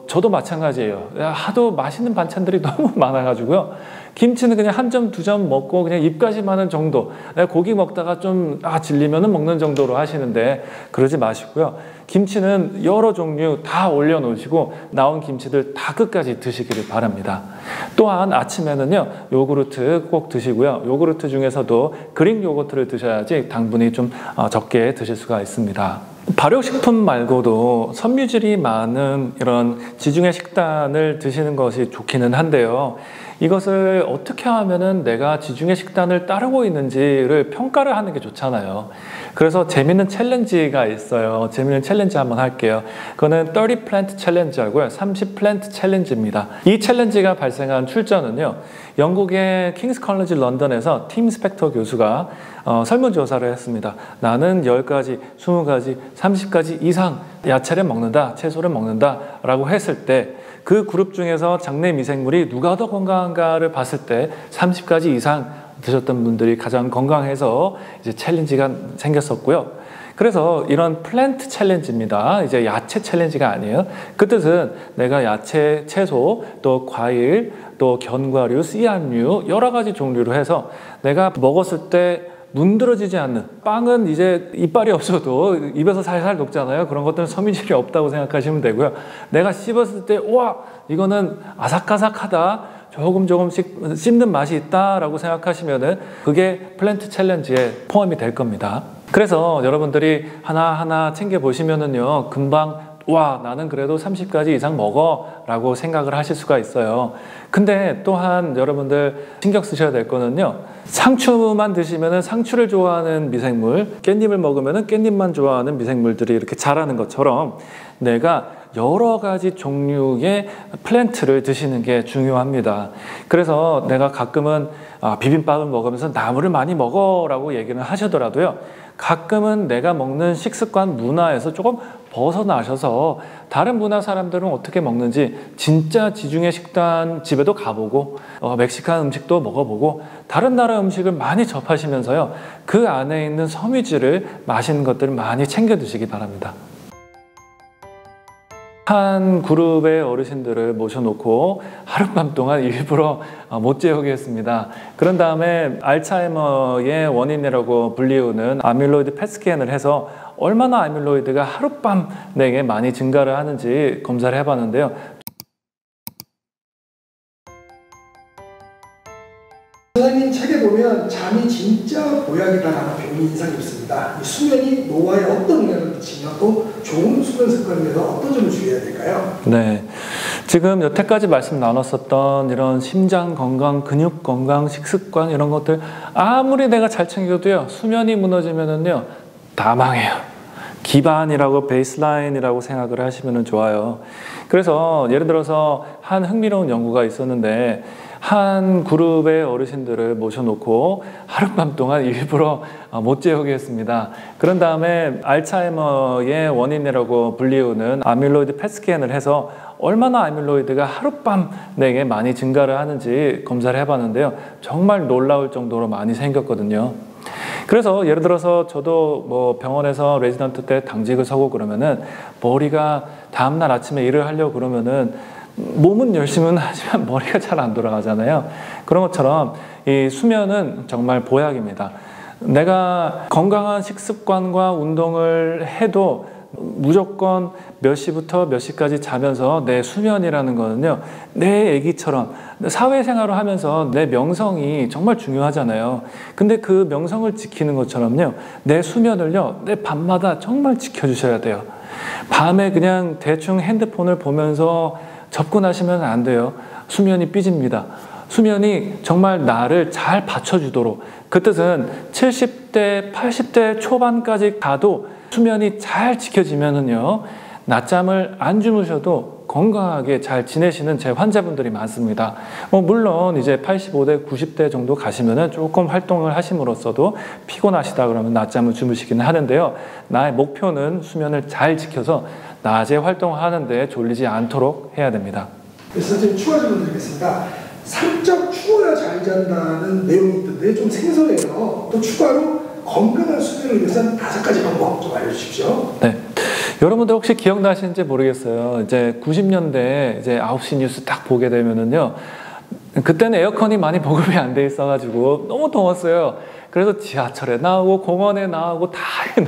저도 마찬가지예요. 하도 맛있는 반찬들이 너무 많아가지고요, 김치는 그냥 한 점, 두 점 먹고 그냥 입가심 하는 정도, 고기 먹다가 좀 질리면은 먹는 정도로 하시는데 그러지 마시고요. 김치는 여러 종류 다 올려놓으시고 나온 김치들 다 끝까지 드시기를 바랍니다. 또한 아침에는요, 요구르트 꼭 드시고요. 요구르트 중에서도 그릭 요거트를 드셔야지 당분이 좀 적게 드실 수가 있습니다. 발효식품 말고도 섬유질이 많은 이런 지중해 식단을 드시는 것이 좋기는 한데요, 이것을 어떻게 하면은 내가 지중해 식단을 따르고 있는지를 평가를 하는 게 좋잖아요. 그래서 재밌는 챌린지가 있어요. 재밌는 챌린지 한번 할게요. 그거는 30 플랜트 챌린지하고요, 30 플랜트 챌린지입니다. 이 챌린지가 발생한 출처는요, 영국의 킹스 컬리지 런던에서 팀 스펙터 교수가 설문조사를 했습니다. 나는 10가지, 20가지, 30가지 이상 야채를 먹는다, 채소를 먹는다 라고 했을 때 그 그룹 중에서 장내 미생물이 누가 더 건강한가를 봤을 때 30가지 이상 드셨던 분들이 가장 건강해서 이제 챌린지가 생겼었고요. 그래서 이런 플랜트 챌린지입니다. 이제 야채 챌린지가 아니에요. 그 뜻은 내가 야채, 채소, 또 과일, 또 견과류, 씨앗류 여러 가지 종류로 해서 내가 먹었을 때 문드러지지 않는, 빵은 이제 이빨이 없어도 입에서 살살 녹잖아요. 그런 것들은 섬유질이 없다고 생각하시면 되고요. 내가 씹었을 때 우와, 이거는 아삭아삭하다, 조금씩 씹는 맛이 있다라고 생각하시면은 그게 플랜트 챌린지에 포함이 될 겁니다. 그래서 여러분들이 하나하나 챙겨보시면은요, 금방 와, 나는 그래도 30가지 이상 먹어 라고 생각을 하실 수가 있어요. 근데 또한 여러분들 신경 쓰셔야 될 거는요, 상추만 드시면은 상추를 좋아하는 미생물, 깻잎을 먹으면은 깻잎만 좋아하는 미생물들이 이렇게 자라는 것처럼 내가 여러 가지 종류의 플랜트를 드시는 게 중요합니다. 그래서 내가 가끔은 비빔밥을 먹으면서 나물을 많이 먹어 라고 얘기는 하시더라도요, 가끔은 내가 먹는 식습관 문화에서 조금 벗어나셔서 다른 문화 사람들은 어떻게 먹는지 진짜 지중해 식단 집에도 가보고 멕시칸 음식도 먹어보고 다른 나라 음식을 많이 접하시면서요, 그 안에 있는 섬유질을, 맛있는 것들을 많이 챙겨 드시기 바랍니다. 한 그룹의 어르신들을 모셔놓고 하룻밤 동안 일부러 못 재우게 했습니다. 그런 다음에 알츠하이머의 원인이라고 불리우는 아밀로이드 펫스캔을 해서 얼마나 아밀로이드가 하룻밤 내에 많이 증가를 하는지 검사를 해봤는데요. 선생님 책에 보면 잠이 진짜 보약이다라는 표현이 인상 깊습니다. 이 수면이 노화에 어떤 영향을 미치며 또 좋은 수면 습관에 대해서 어떤 점을 주의해야 될까요? 네, 지금 여태까지 말씀 나눴었던 이런 심장 건강, 근육 건강, 식습관 이런 것들 아무리 내가 잘 챙겨도요, 수면이 무너지면은요 다 망해요. 기반이라고, 베이스라인이라고 생각을 하시면 좋아요. 그래서 예를 들어서 한 흥미로운 연구가 있었는데, 한 그룹의 어르신들을 모셔놓고 하룻밤 동안 일부러 못 재우게 했습니다. 그런 다음에 알츠하이머의 원인이라고 불리우는 아밀로이드 펫스캔을 해서 얼마나 아밀로이드가 하룻밤 내에 많이 증가를 하는지 검사를 해봤는데요, 정말 놀라울 정도로 많이 생겼거든요. 그래서 예를 들어서 저도 뭐 병원에서 레지던트 때 당직을 서고 그러면은 머리가 다음날 아침에 일을 하려고 그러면은 몸은 열심히는 하지만 머리가 잘 안 돌아가잖아요. 그런 것처럼 이 수면은 정말 보약입니다. 내가 건강한 식습관과 운동을 해도 무조건 몇 시부터 몇 시까지 자면서 내 수면이라는 거는요, 내 애기처럼 사회생활을 하면서 내 명성이 정말 중요하잖아요. 근데 그 명성을 지키는 것처럼요, 내 수면을요, 내 밤마다 정말 지켜주셔야 돼요. 밤에 그냥 대충 핸드폰을 보면서 접근하시면 안 돼요. 수면이 삐집니다. 수면이 정말 나를 잘 받쳐주도록, 그 뜻은 70대, 80대 초반까지 가도 수면이 잘 지켜지면은요, 낮잠을 안 주무셔도 건강하게 잘 지내시는 제 환자분들이 많습니다. 물론 이제 85대, 90대 정도 가시면은 조금 활동을 하심으로써도 피곤하시다 그러면 낮잠을 주무시기는 하는데요. 나의 목표는 수면을 잘 지켜서 낮에 활동하는데 졸리지 않도록 해야 됩니다. 그래서 선생님 추가 질문 드리겠습니다. 살짝 추워야 잘 잔다는 내용이 있던데 좀 생소해요. 또 추가로 건강한 수면을 위해서는 5가지 방법 좀 알려주십시오. 네. 여러분들 혹시 기억나시는지 모르겠어요. 이제 90년대 이제 9시 뉴스 딱 보게 되면은요, 그때는 에어컨이 많이 보급이 안 돼 있어가지고 너무 더웠어요. 그래서 지하철에 나오고 공원에 나오고 다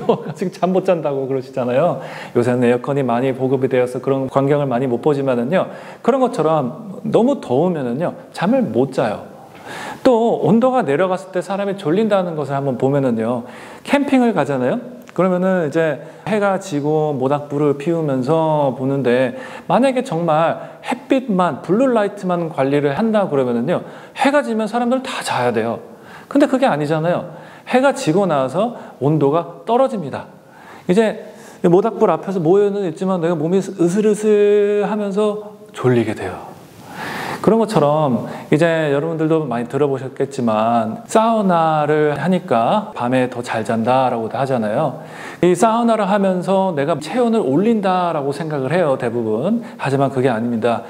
넣어가지고 잠 못 잔다고 그러시잖아요. 요새는 에어컨이 많이 보급이 되어서 그런 광경을 많이 못 보지만은요, 그런 것처럼 너무 더우면은요, 잠을 못 자요. 또 온도가 내려갔을 때 사람이 졸린다는 것을 한번 보면은요, 캠핑을 가잖아요. 그러면은 이제 해가 지고 모닥불을 피우면서 보는데, 만약에 정말 햇빛만, 블루라이트만 관리를 한다 그러면은요, 해가 지면 사람들 다 자야 돼요. 근데 그게 아니잖아요. 해가 지고 나서 온도가 떨어집니다. 이제 모닥불 앞에서 모여는 있지만 내가 몸이 으슬으슬 하면서 졸리게 돼요. 그런 것처럼 이제 여러분들도 많이 들어보셨겠지만 사우나를 하니까 밤에 더 잘 잔다라고도 하잖아요. 이 사우나를 하면서 내가 체온을 올린다라고 생각을 해요, 대부분. 하지만 그게 아닙니다.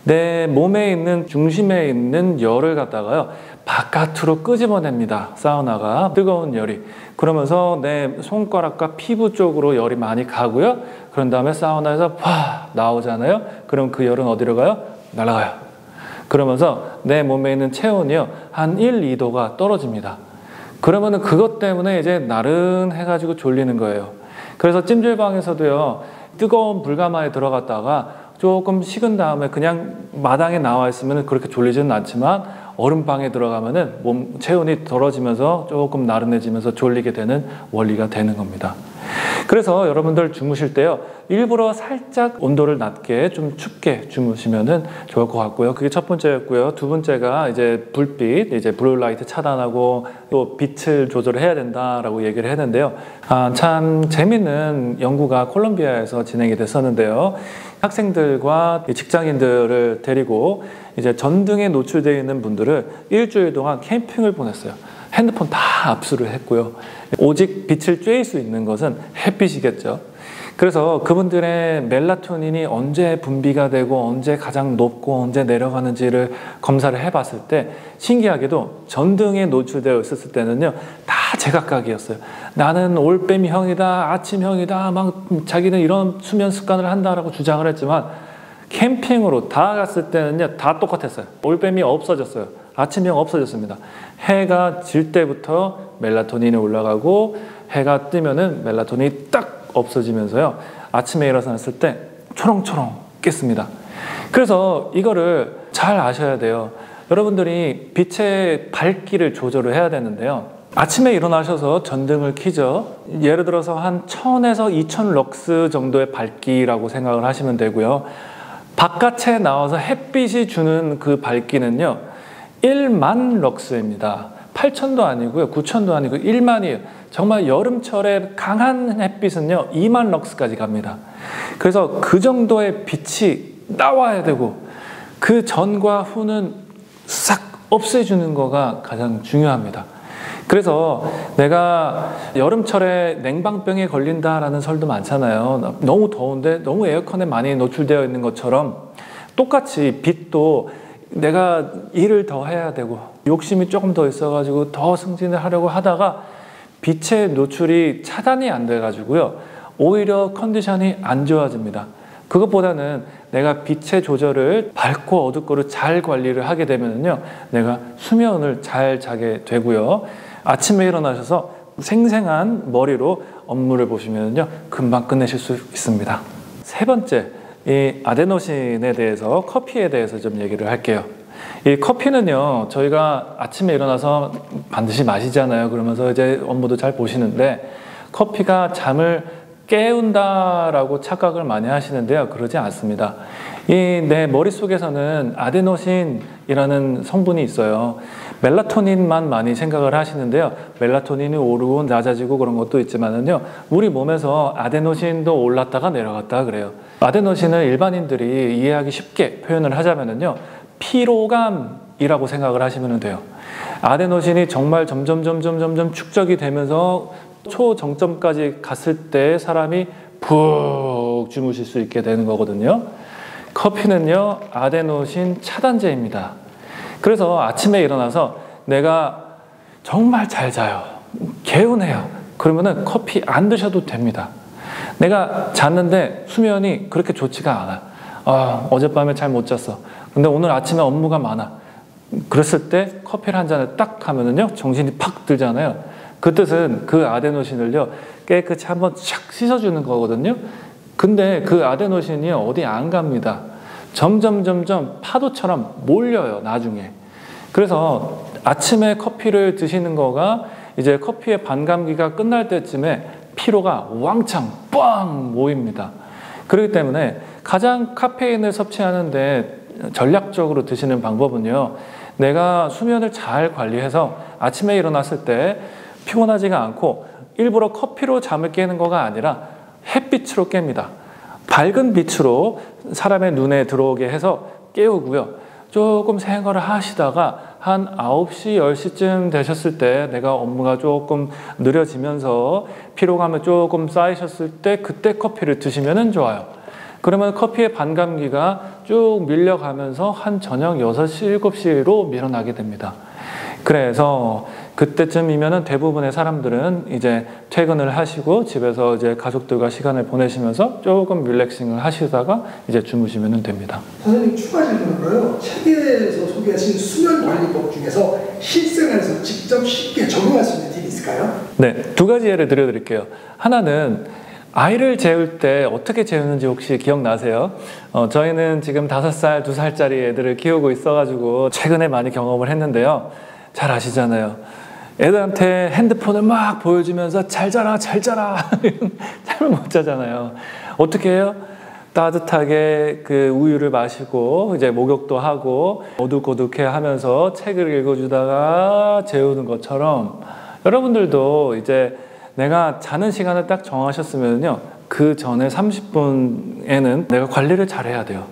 내 몸에 있는 중심에 있는 열을 갖다가요, 바깥으로 끄집어냅니다. 사우나가 뜨거운 열이. 그러면서 내 손가락과 피부 쪽으로 열이 많이 가고요. 그런 다음에 사우나에서 팍 나오잖아요. 그럼 그 열은 어디로 가요? 날아가요. 그러면서 내 몸에 있는 체온이요, 한 1, 2도가 떨어집니다. 그러면은 그것 때문에 이제 나른해가지고 졸리는 거예요. 그래서 찜질방에서도요, 뜨거운 불가마에 들어갔다가 조금 식은 다음에 그냥 마당에 나와 있으면 그렇게 졸리지는 않지만, 얼음방에 들어가면은 몸 체온이 떨어지면서 조금 나른해지면서 졸리게 되는 원리가 되는 겁니다. 그래서 여러분들 주무실 때요, 일부러 살짝 온도를 낮게 좀 춥게 주무시면은 좋을 것 같고요. 그게 첫 번째였고요. 두 번째가 이제 불빛, 이제 블루라이트 차단하고 또 빛을 조절해야 된다라고 얘기를 했는데요. 참 재밌는 연구가 콜롬비아에서 진행이 됐었는데요. 학생들과 직장인들을 데리고 이제 전등에 노출되어 있는 분들을 일주일 동안 캠핑을 보냈어요. 핸드폰 다 압수를 했고요. 오직 빛을 쬐일 수 있는 것은 햇빛이겠죠. 그래서 그분들의 멜라토닌이 언제 분비가 되고 언제 가장 높고 언제 내려가는지를 검사를 해봤을 때, 신기하게도 전등에 노출되어 있었을 때는요, 다 제각각이었어요. 나는 올빼미형이다, 아침형이다, 막 자기는 이런 수면 습관을 한다라고 주장을 했지만, 캠핑으로 다 갔을 때는요, 다 똑같았어요. 올빼미 없어졌어요. 아침형 없어졌습니다. 해가 질 때부터 멜라토닌이 올라가고, 해가 뜨면은 멜라토닌이 딱 없어지면서요, 아침에 일어났을 때 초롱초롱 깼습니다. 그래서 이거를 잘 아셔야 돼요. 여러분들이 빛의 밝기를 조절을 해야 되는데요, 아침에 일어나셔서 전등을 켜죠. 예를 들어서 한 1000에서 2000 럭스 정도의 밝기라고 생각을 하시면 되고요. 바깥에 나와서 햇빛이 주는 그 밝기는요, 1만 럭스입니다. 8000도 아니고요, 9000도 아니고 1만이에요. 정말 여름철에 강한 햇빛은요, 2만 럭스까지 갑니다. 그래서 그 정도의 빛이 나와야 되고, 그 전과 후는 싹 없애주는 거가 가장 중요합니다. 그래서 내가 여름철에 냉방병에 걸린다라는 설도 많잖아요. 너무 더운데 너무 에어컨에 많이 노출되어 있는 것처럼, 똑같이 빛도 내가 일을 더 해야 되고 욕심이 조금 더 있어가지고 더 승진을 하려고 하다가 빛의 노출이 차단이 안 돼가지고요, 오히려 컨디션이 안 좋아집니다. 그것보다는 내가 빛의 조절을 밝고 어둡고를 잘 관리를 하게 되면요, 내가 수면을 잘 자게 되고요, 아침에 일어나셔서 생생한 머리로 업무를 보시면요, 금방 끝내실 수 있습니다. 세 번째, 이 아데노신에 대해서, 커피에 대해서 좀 얘기를 할게요. 이 커피는요, 저희가 아침에 일어나서 반드시 마시잖아요. 그러면서 이제 업무도 잘 보시는데, 커피가 잠을 깨운다라고 착각을 많이 하시는데요, 그러지 않습니다. 이 내 머릿속에서는 아데노신이라는 성분이 있어요. 멜라토닌만 많이 생각을 하시는데요. 멜라토닌이 오르고 낮아지고 그런 것도 있지만은요. 우리 몸에서 아데노신도 올랐다가 내려갔다 그래요. 아데노신을 일반인들이 이해하기 쉽게 표현을 하자면은요. 피로감이라고 생각을 하시면 돼요. 아데노신이 정말 점점 축적이 되면서 초정점까지 갔을 때 사람이 푹 주무실 수 있게 되는 거거든요. 커피는요, 아데노신 차단제입니다. 그래서 아침에 일어나서 내가 정말 잘 자요. 개운해요. 그러면은 커피 안 드셔도 됩니다. 내가 잤는데 수면이 그렇게 좋지가 않아. 어젯밤에 잘 못 잤어. 근데 오늘 아침에 업무가 많아. 그랬을 때 커피를 한 잔을 딱 하면은요, 정신이 팍 들잖아요. 그 뜻은 그 아데노신을요, 깨끗이 한번 착 씻어주는 거거든요. 근데 그 아데노신이 어디 안 갑니다. 점점 파도처럼 몰려요, 나중에. 그래서 아침에 커피를 드시는 거가 이제 커피의 반감기가 끝날 때쯤에 피로가 왕창 뻥 모입니다. 그렇기 때문에 가장 카페인을 섭취하는데 전략적으로 드시는 방법은요, 내가 수면을 잘 관리해서 아침에 일어났을 때 피곤하지가 않고 일부러 커피로 잠을 깨는 거가 아니라 햇빛으로 깹니다. 밝은 빛으로 사람의 눈에 들어오게 해서 깨우고요. 조금 생활을 하시다가 한 9시, 10시쯤 되셨을 때 내가 업무가 조금 느려지면서 피로감이 조금 쌓이셨을 때 그때 커피를 드시면 좋아요. 그러면 커피의 반감기가 쭉 밀려가면서 한 저녁 6시, 7시로 밀어나게 됩니다. 그래서 그때쯤이면은 대부분의 사람들은 이제 퇴근을 하시고 집에서 이제 가족들과 시간을 보내시면서 조금 릴렉싱을 하시다가 이제 주무시면 됩니다. 선생님 추가 질문으로요. 책에서 소개하신 수면 관리법 중에서 실생활에서 직접 쉽게 적용할 수 있는 팁이 있을까요? 네, 두 가지 예를 들어드릴게요. 하나는 아이를 재울 때 어떻게 재우는지 혹시 기억나세요? 저희는 지금 5살, 2살짜리 애들을 키우고 있어가지고 최근에 많이 경험을 했는데요. 잘 아시잖아요. 애들한테 핸드폰을 막 보여주면서 잘 자라 잠을 못 자잖아요. 어떻게 해요? 따뜻하게 그 우유를 마시고 이제 목욕도 하고 어둑어둑해 하면서 책을 읽어주다가 재우는 것처럼 여러분들도 이제 내가 자는 시간을 딱 정하셨으면요, 그 전에 30분에는 내가 관리를 잘 해야 돼요.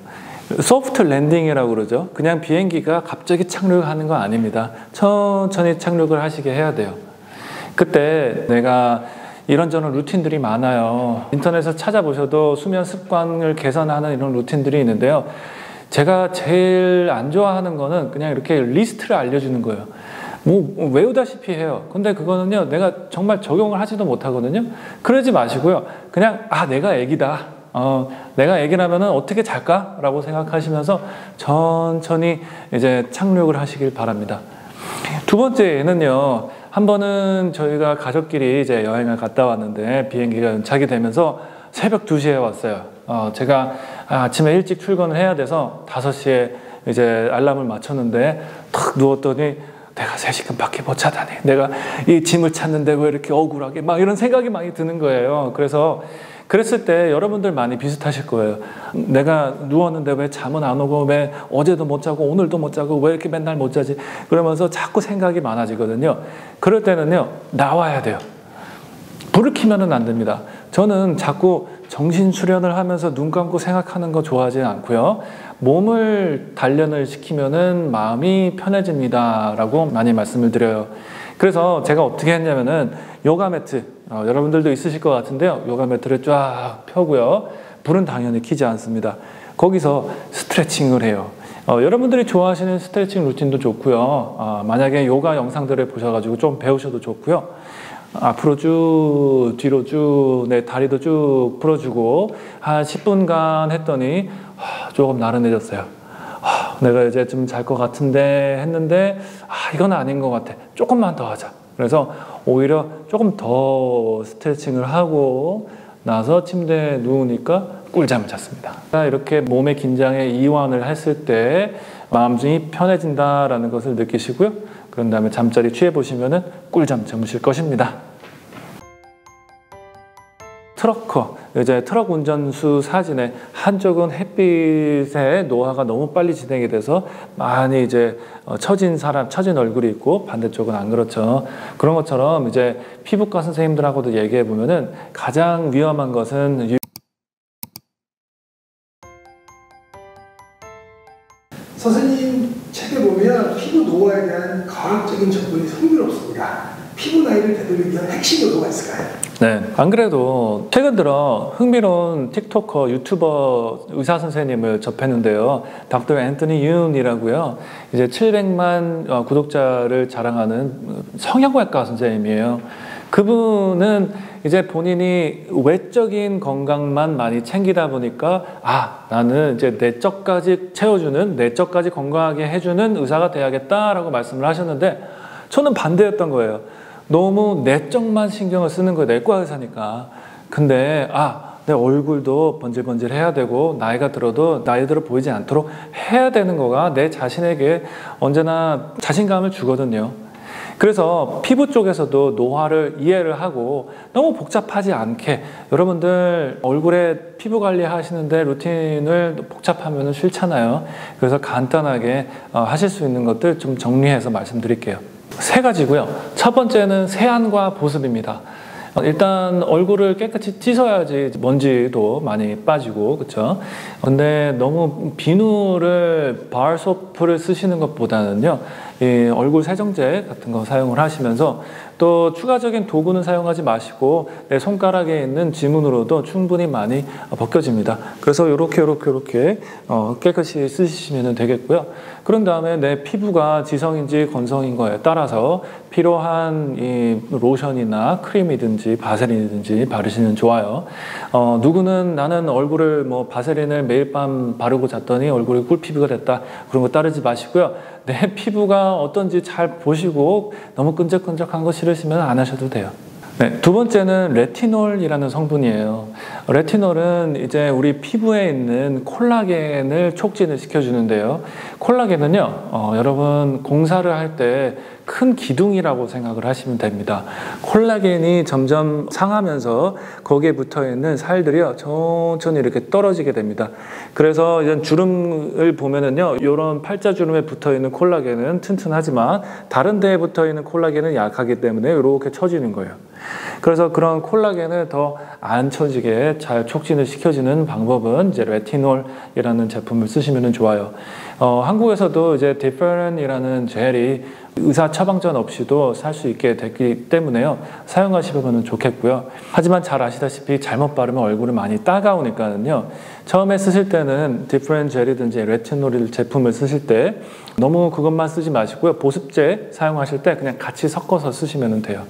소프트 랜딩이라고 그러죠. 그냥 비행기가 갑자기 착륙하는 거 아닙니다. 천천히 착륙을 하시게 해야 돼요. 그때 내가 이런저런 루틴들이 많아요. 인터넷에서 찾아보셔도 수면 습관을 개선하는 이런 루틴들이 있는데요. 제가 제일 안 좋아하는 거는 그냥 이렇게 리스트를 알려주는 거예요. 뭐 외우다시피 해요. 근데 그거는요, 내가 정말 적용을 하지도 못하거든요. 그러지 마시고요. 그냥 내가 애기다. 내가 애기라면은 어떻게 잘까? 라고 생각하시면서 천천히 이제 착륙을 하시길 바랍니다. 두 번째는요, 한 번은 저희가 가족끼리 이제 여행을 갔다 왔는데 비행기가 연착이 되면서 새벽 2시에 왔어요. 제가 아침에 일찍 출근을 해야 돼서 5시에 이제 알람을 맞췄는데 탁 누웠더니 내가 3시간밖에 못 자다니, 내가 이 짐을 찾는데 왜 이렇게 억울하게, 막 이런 생각이 많이 드는 거예요. 그래서 그랬을 때 여러분들 많이 비슷하실 거예요. 내가 누웠는데 왜 잠은 안 오고, 왜 어제도 못 자고 오늘도 못 자고 왜 이렇게 맨날 못 자지, 그러면서 자꾸 생각이 많아지거든요. 그럴 때는요, 나와야 돼요. 불을 켜면은 안 됩니다. 저는 자꾸 정신 수련을 하면서 눈 감고 생각하는 거 좋아하지 않고요. 몸을 단련을 시키면은 마음이 편해집니다 라고 많이 말씀을 드려요. 그래서 제가 어떻게 했냐면은 요가 매트, 여러분들도 있으실 것 같은데요. 요가 매트를 쫙 펴고요. 불은 당연히 켜지 않습니다. 거기서 스트레칭을 해요. 여러분들이 좋아하시는 스트레칭 루틴도 좋고요. 만약에 요가 영상들을 보셔가지고 좀 배우셔도 좋고요. 앞으로 쭉, 뒤로 쭉, 내 다리도 쭉 풀어주고 한 10분간 했더니 조금 나른해졌어요. 내가 이제 좀 잘 것 같은데 했는데 이건 아닌 것 같아. 조금만 더 하자. 그래서 오히려 조금 더 스트레칭을 하고 나서 침대에 누우니까 꿀잠을 잤습니다. 이렇게 몸의 긴장에 이완을 했을 때 마음이 편해진다라는 것을 느끼시고요. 그런 다음에 잠자리 취해 보시면은 꿀잠 주무실 것입니다. 트러커, 이제 트럭 운전수 사진에 한쪽은 햇빛의 노화가 너무 빨리 진행이 돼서 많이 이제 처진 얼굴이 있고 반대쪽은 안 그렇죠. 그런 것처럼 이제 피부과 선생님들하고도 얘기해 보면은 가장 위험한 것은 선생님 책에 보면 피부 노화에 대한 과학적인 접근이 흥미롭습니다. 피부 나이를 되돌리기 위한 핵심 요소가 있을까요? 네, 안 그래도 최근 들어 흥미로운 틱토커, 유튜버 의사 선생님을 접했는데요. 닥터 앤토니 윤이라고요. 이제 700만 구독자를 자랑하는 성형외과 선생님이에요. 그분은 이제 본인이 외적인 건강만 많이 챙기다 보니까 나는 이제 내적까지 채워주는, 내적까지 건강하게 해주는 의사가 돼야겠다라고 말씀을 하셨는데 저는 반대였던 거예요. 너무 내적만 신경을 쓰는 거예요. 내과 의사니까. 근데 내 얼굴도 번질번질 해야 되고 나이가 들어도 나이 들어 보이지 않도록 해야 되는 거가 내 자신에게 언제나 자신감을 주거든요. 그래서 피부 쪽에서도 노화를 이해를 하고 너무 복잡하지 않게, 여러분들 얼굴에 피부 관리 하시는데 루틴을 복잡하면 싫잖아요. 그래서 간단하게 하실 수 있는 것들 좀 정리해서 말씀드릴게요. 3가지고요. 첫 번째는 세안과 보습입니다. 일단 얼굴을 깨끗이 씻어야지 먼지도 많이 빠지고, 그렇죠? 근데 너무 비누를 바르소프를 쓰시는 것보다는요, 이 얼굴 세정제 같은 거 사용을 하시면서 또 추가적인 도구는 사용하지 마시고 내 손가락에 있는 지문으로도 충분히 많이 벗겨집니다. 그래서 이렇게 깨끗이 쓰시면 되겠고요. 그런 다음에 내 피부가 지성인지 건성인 거에 따라서 필요한 이 로션이나 크림이든지 바세린이든지 바르시면 좋아요. 누구는 나는 얼굴을 바세린을 매일 밤 바르고 잤더니 얼굴이 꿀피부가 됐다, 그런 거 따르지 마시고요. 내 피부가 어떤지 잘 보시고 너무 끈적끈적한 거 싫으시면 안 하셔도 돼요. 네, 두 번째는 레티놀이라는 성분이에요. 레티놀은 이제 우리 피부에 있는 콜라겐을 촉진을 시켜주는데요. 콜라겐은요, 여러분 공사를 할 때 큰 기둥이라고 생각을 하시면 됩니다. 콜라겐이 점점 상하면서 거기에 붙어있는 살들이요, 천천히 이렇게 떨어지게 됩니다. 그래서 이런 주름을 보면은요, 이런 팔자주름에 붙어있는 콜라겐은 튼튼하지만 다른 데에 붙어있는 콜라겐은 약하기 때문에 이렇게 처지는 거예요. 그래서 그런 콜라겐을 더 안 처지게 잘 촉진을 시켜주는 방법은 이제 레티놀이라는 제품을 쓰시면 좋아요. 한국에서도 이제 디퍼런이라는 젤이 의사 처방전 없이도 살 수 있게 됐기 때문에요, 사용하시면 좋겠고요. 하지만 잘 아시다시피 잘못 바르면 얼굴이 많이 따가우니까는요, 처음에 쓰실 때는 디퍼런 젤이든지 레티놀 제품을 쓰실 때 너무 그것만 쓰지 마시고요, 보습제 사용하실 때 그냥 같이 섞어서 쓰시면 돼요.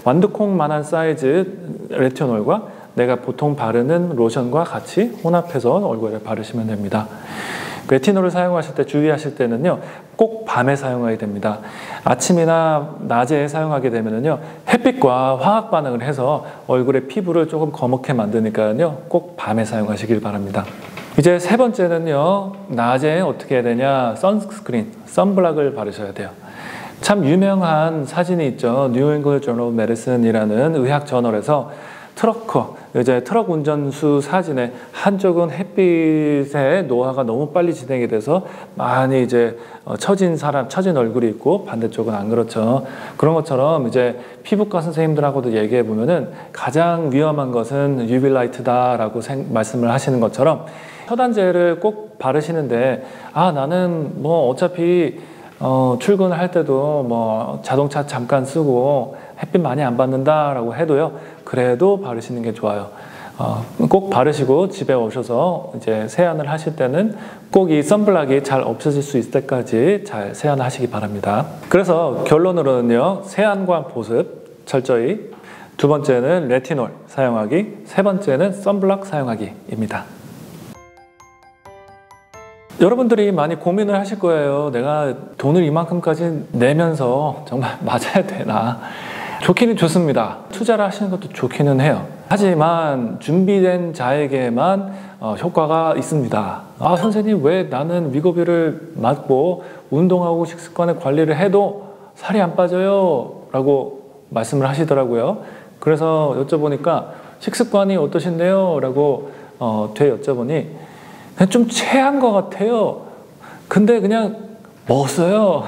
완두콩만한 사이즈 레티놀과 내가 보통 바르는 로션과 같이 혼합해서 얼굴에 바르시면 됩니다. 레티놀을 사용하실 때 주의하실 때는요, 꼭 밤에 사용해야 됩니다. 아침이나 낮에 사용하게 되면요, 햇빛과 화학 반응을 해서 얼굴의 피부를 조금 거먹게 만드니까요, 꼭 밤에 사용하시길 바랍니다. 이제 3번째는요, 낮에 어떻게 해야 되냐, 선스크린, 선블락을 바르셔야 돼요. 참 유명한 사진이 있죠. 뉴 잉글랜드 저널 오브 메디슨이라는 의학 저널에서 이제 트럭 운전수 사진에 한쪽은 햇빛의 노화가 너무 빨리 진행이 돼서 많이 이제 처진 얼굴이 있고 반대쪽은 안 그렇죠. 그런 것처럼 이제 피부과 선생님들하고도 얘기해 보면은 가장 위험한 것은 UV 라이트다라고 말씀을 하시는 것처럼 차단제를 꼭 바르시는데 나는 어차피 출근을 할 때도 자동차 잠깐 쓰고 햇빛 많이 안 받는다라고 해도요, 그래도 바르시는 게 좋아요. 꼭 바르시고 집에 오셔서 이제 세안을 하실 때는 꼭 이 선블락이 잘 없어질 수 있을 때까지 잘 세안하시기 바랍니다. 그래서 결론으로는요, 세안과 보습 철저히, 2번째는 레티놀 사용하기, 3번째는 선블락 사용하기입니다. 여러분들이 많이 고민을 하실 거예요. 내가 돈을 이만큼까지 내면서 정말 맞아야 되나? 좋기는 좋습니다. 투자를 하시는 것도 좋기는 해요. 하지만 준비된 자에게만 효과가 있습니다. 선생님, 왜 나는 위고비를 맞고 운동하고 식습관의 관리를 해도 살이 안 빠져요? 라고 말씀을 하시더라고요. 그래서 여쭤보니까 식습관이 어떠신데요? 라고 되여쭤보니 그냥 좀 체한 것 같아요. 근데 그냥 먹었어요.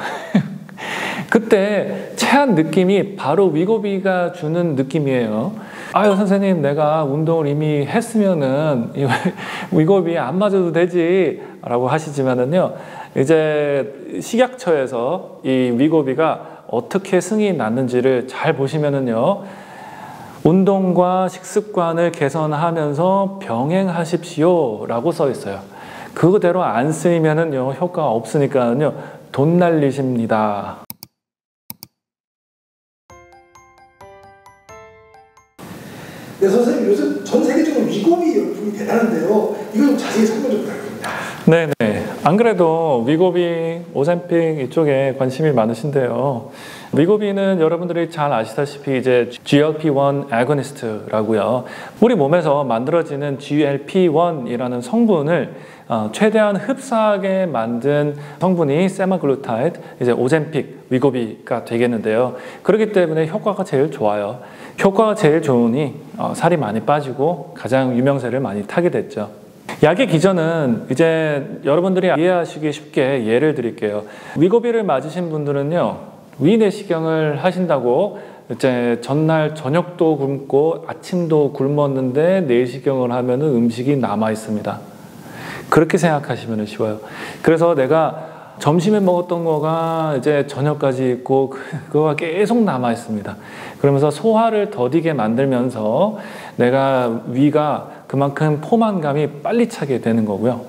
그때 체한 느낌이 바로 위고비가 주는 느낌이에요. 아유 선생님, 내가 운동을 이미 했으면은 위고비 안 맞아도 되지 라고 하시지만은요, 이제 식약처에서 이 위고비가 어떻게 승인이 났는지를 잘 보시면은요, 운동과 식습관을 개선하면서 병행하십시오 라고 써 있어요. 그대로 안 쓰이면은요, 효과가 없으니까요, 돈 날리십니다. 네, 선생님, 요즘 전 세계적으로 위고비 열풍이 대단한데요. 이거 좀 자세히 설명 좀 부탁드립니다. 네네. 안 그래도 위고비, 오젬픽 이쪽에 관심이 많으신데요. 위고비는 여러분들이 잘 아시다시피 이제 GLP-1 agonist라고요. 우리 몸에서 만들어지는 GLP-1이라는 성분을 최대한 흡사하게 만든 성분이 세마글루타이드, 이제 오젬픽, 위고비가 되겠는데요. 그렇기 때문에 효과가 제일 좋아요. 효과가 제일 좋으니 살이 많이 빠지고 가장 유명세를 많이 타게 됐죠. 약의 기전은 이제 여러분들이 이해하시기 쉽게 예를 드릴게요. 위고비를 맞으신 분들은요, 위내시경을 하신다고 이제 전날 저녁도 굶고 아침도 굶었는데 내시경을 하면은 음식이 남아 있습니다. 그렇게 생각하시면 쉬워요. 그래서 내가 점심에 먹었던 거가 이제 저녁까지 있고 그거가 계속 남아 있습니다. 그러면서 소화를 더디게 만들면서 내가 위가 그만큼 포만감이 빨리 차게 되는 거고요.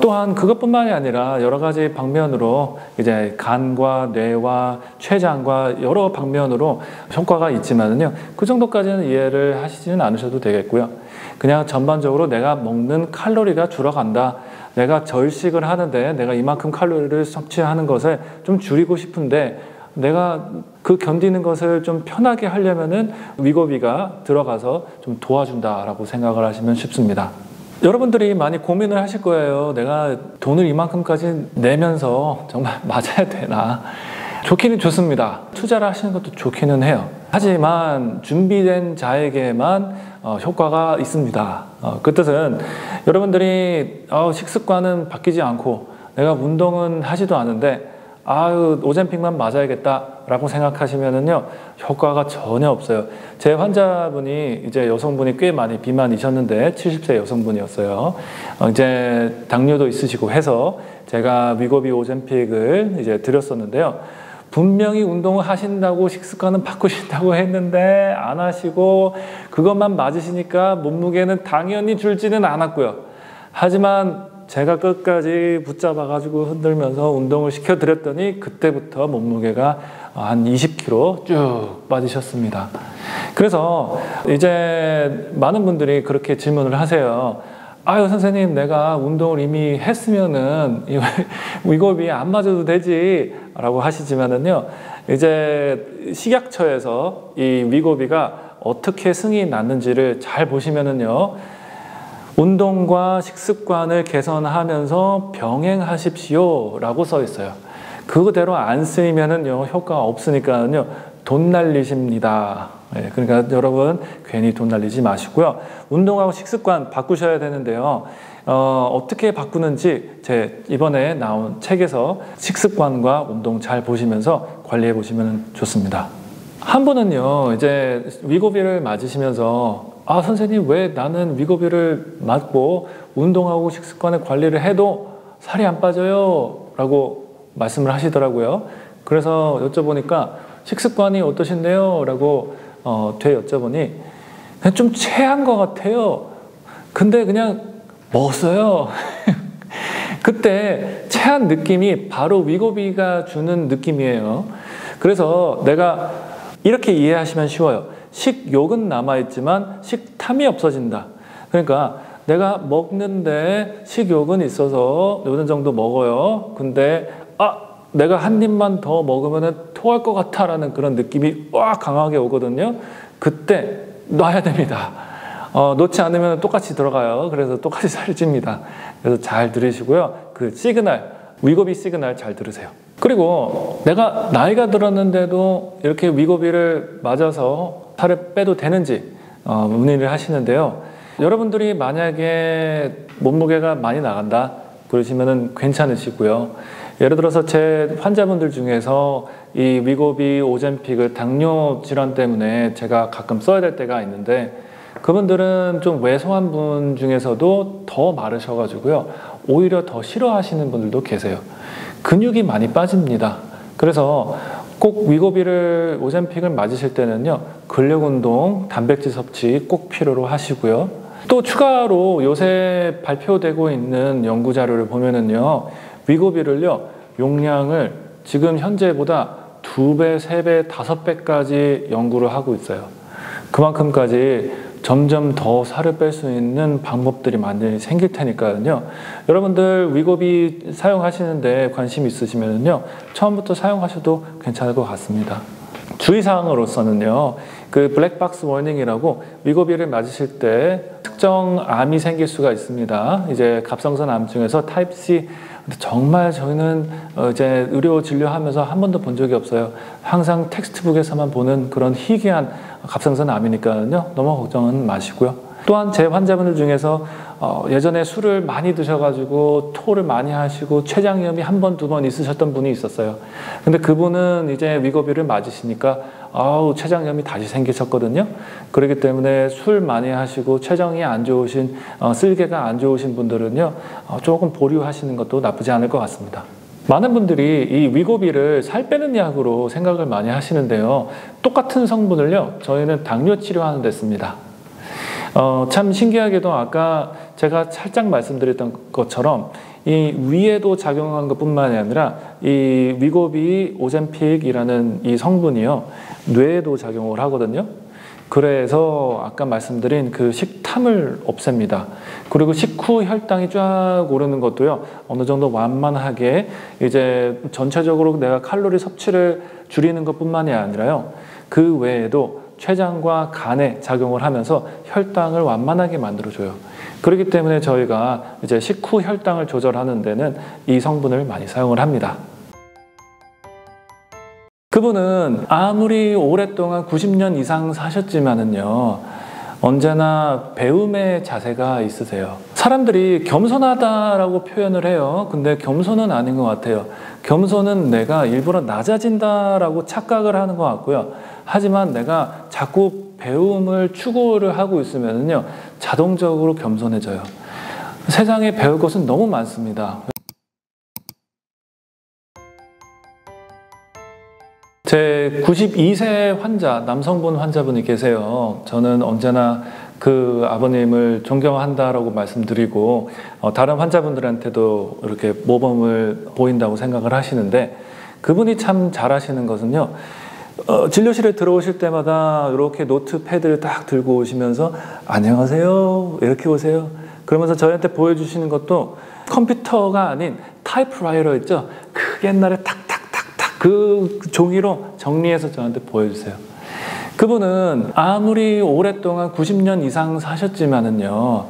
또한 그것뿐만이 아니라 여러 가지 방면으로 이제 간과 뇌와 췌장과 여러 방면으로 효과가 있지만은요, 그 정도까지는 이해를 하시지는 않으셔도 되겠고요. 그냥 전반적으로 내가 먹는 칼로리가 줄어간다. 내가 절식을 하는데 내가 이만큼 칼로리를 섭취하는 것을 좀 줄이고 싶은데 내가 그 견디는 것을 좀 편하게 하려면은 위고비가 들어가서 좀 도와준다라고 생각을 하시면 쉽습니다. 여러분들이 많이 고민을 하실 거예요. 내가 돈을 이만큼까지 내면서 정말 맞아야 되나? 좋기는 좋습니다. 투자를 하시는 것도 좋기는 해요. 하지만 준비된 자에게만 효과가 있습니다. 그 뜻은 여러분들이 식습관은 바뀌지 않고 내가 운동은 하지도 않은데 오젬픽만 맞아야겠다 라고 생각하시면은요, 효과가 전혀 없어요. 제 환자분이 이제 여성분이 꽤 많이 비만이셨는데 70세 여성분이었어요. 이제 당뇨도 있으시고 해서 제가 위고비 오젬픽을 이제 드렸었는데요. 분명히 운동을 하신다고 식습관은 바꾸신다고 했는데 안 하시고 그것만 맞으시니까 몸무게는 당연히 줄지는 않았고요. 하지만 제가 끝까지 붙잡아가지고 흔들면서 운동을 시켜드렸더니 그때부터 몸무게가 한 20kg 쭉 빠지셨습니다. 그래서 이제 많은 분들이 그렇게 질문을 하세요. 아유 선생님, 내가 운동을 이미 했으면은 위고비 안 맞아도 되지 라고 하시지만은요, 이제 식약처에서 이 위고비가 어떻게 승인이 났는지를 잘 보시면은요, 운동과 식습관을 개선하면서 병행하십시오 라고 써 있어요. 그대로 안 쓰이면은요, 효과가 없으니까요, 돈 날리십니다. 그러니까 여러분 괜히 돈 날리지 마시고요. 운동하고 식습관 바꾸셔야 되는데요. 어떻게 바꾸는지 제 이번에 나온 책에서 식습관과 운동 잘 보시면서 관리해 보시면 좋습니다. 한 분은요, 이제 위고비를 맞으시면서 선생님, 왜 나는 위고비를 맞고 운동하고 식습관의 관리를 해도 살이 안 빠져요? 라고 말씀을 하시더라고요. 그래서 여쭤보니까 식습관이 어떠신데요? 라고 되여쭤보니 그냥 좀 체한 것 같아요. 근데 그냥 먹었어요. 그때 체한 느낌이 바로 위고비가 주는 느낌이에요. 그래서 내가 이렇게 이해하시면 쉬워요. 식욕은 남아있지만 식탐이 없어진다. 그러니까 내가 먹는데 식욕은 있어서 어느 정도 먹어요. 근데 내가 한 입만 더 먹으면 토할 것 같아 라는 그런 느낌이 와 강하게 오거든요. 그때 놔야 됩니다. 놓지 않으면 똑같이 들어가요. 그래서 똑같이 살이 찝니다. 그래서 잘 들으시고요. 그 시그널, 위고비 시그널 잘 들으세요. 그리고 내가 나이가 들었는데도 이렇게 위고비를 맞아서 살을 빼도 되는지 문의를 하시는데요. 여러분들이 만약에 몸무게가 많이 나간다 그러시면은 괜찮으시고요. 예를 들어서 제 환자분들 중에서 이 위고비, 오젬픽을 당뇨 질환 때문에 제가 가끔 써야 될 때가 있는데 그분들은 좀 왜소한 분 중에서도 더 마르셔가지고요. 오히려 더 싫어하시는 분들도 계세요. 근육이 많이 빠집니다. 그래서 꼭 위고비를, 오젬픽을 맞으실 때는요. 근력 운동, 단백질 섭취 꼭 필요로 하시고요. 또 추가로 요새 발표되고 있는 연구 자료를 보면은요. 위고비를요. 용량을 지금 현재보다 2배, 3배, 5배까지 연구를 하고 있어요. 그만큼까지 점점 더 살을 뺄 수 있는 방법들이 많이 생길 테니까요. 여러분들 위고비 사용하시는데 관심 있으시면요. 처음부터 사용하셔도 괜찮을 것 같습니다. 주의사항으로서는요. 그 블랙박스 워닝이라고 위고비를 맞으실 때 특정 암이 생길 수가 있습니다. 이제 갑상선 암 중에서 타입 C. 근데 정말 저희는 이제 의료 진료하면서 한 번도 본 적이 없어요. 항상 텍스트북에서만 보는 그런 희귀한 갑상선 암이니까요. 너무 걱정은 마시고요. 또한 제 환자분들 중에서 예전에 술을 많이 드셔가지고 토를 많이 하시고 췌장염이 한 번, 2번 있으셨던 분이 있었어요. 근데 그분은 이제 위고비를 맞으시니까 췌장염이 다시 생기셨거든요. 그렇기 때문에 술 많이 하시고 췌장이 안 좋으신, 쓸개가 안 좋으신 분들은요, 조금 보류하시는 것도 나쁘지 않을 것 같습니다. 많은 분들이 이 위고비를 살 빼는 약으로 생각을 많이 하시는데요. 똑같은 성분을요, 저희는 당뇨 치료하는 데 씁니다. 참 신기하게도 아까 제가 살짝 말씀드렸던 것처럼 이 위에도 작용하는 것뿐만이 아니라 이 위고비, 오젬픽이라는 이 성분이요, 뇌에도 작용을 하거든요. 그래서 아까 말씀드린 그 식탐을 없앱니다. 그리고 식후 혈당이 쫙 오르는 것도요, 어느 정도 완만하게 이제 전체적으로 내가 칼로리 섭취를 줄이는 것뿐만이 아니라요, 그 외에도 췌장과 간에 작용을 하면서 혈당을 완만하게 만들어줘요. 그렇기 때문에 저희가 이제 식후 혈당을 조절하는 데는 이 성분을 많이 사용을 합니다. 그분은 아무리 오랫동안 90년 이상 사셨지만은요, 언제나 배움의 자세가 있으세요. 사람들이 겸손하다라고 표현을 해요. 근데 겸손은 아닌 것 같아요. 겸손은 내가 일부러 낮아진다라고 착각을 하는 것 같고요. 하지만 내가 자꾸 배움을 추구를 하고 있으면요, 자동적으로 겸손해져요. 세상에 배울 것은 너무 많습니다. 제 92세 환자, 남성분 환자분이 계세요. 저는 언제나 그 아버님을 존경한다라고 말씀드리고 다른 환자분들한테도 이렇게 모범을 보인다고 생각을 하시는데, 그분이 참 잘하시는 것은요, 진료실에 들어오실 때마다 이렇게 노트패드를 딱 들고 오시면서 안녕하세요 이렇게 오세요. 그러면서 저희한테 보여주시는 것도 컴퓨터가 아닌 타이프라이터 있죠. 그 옛날에 탁탁탁탁 그 종이로 정리해서 저한테 보여주세요. 그분은 아무리 오랫동안 90년 이상 사셨지만은요,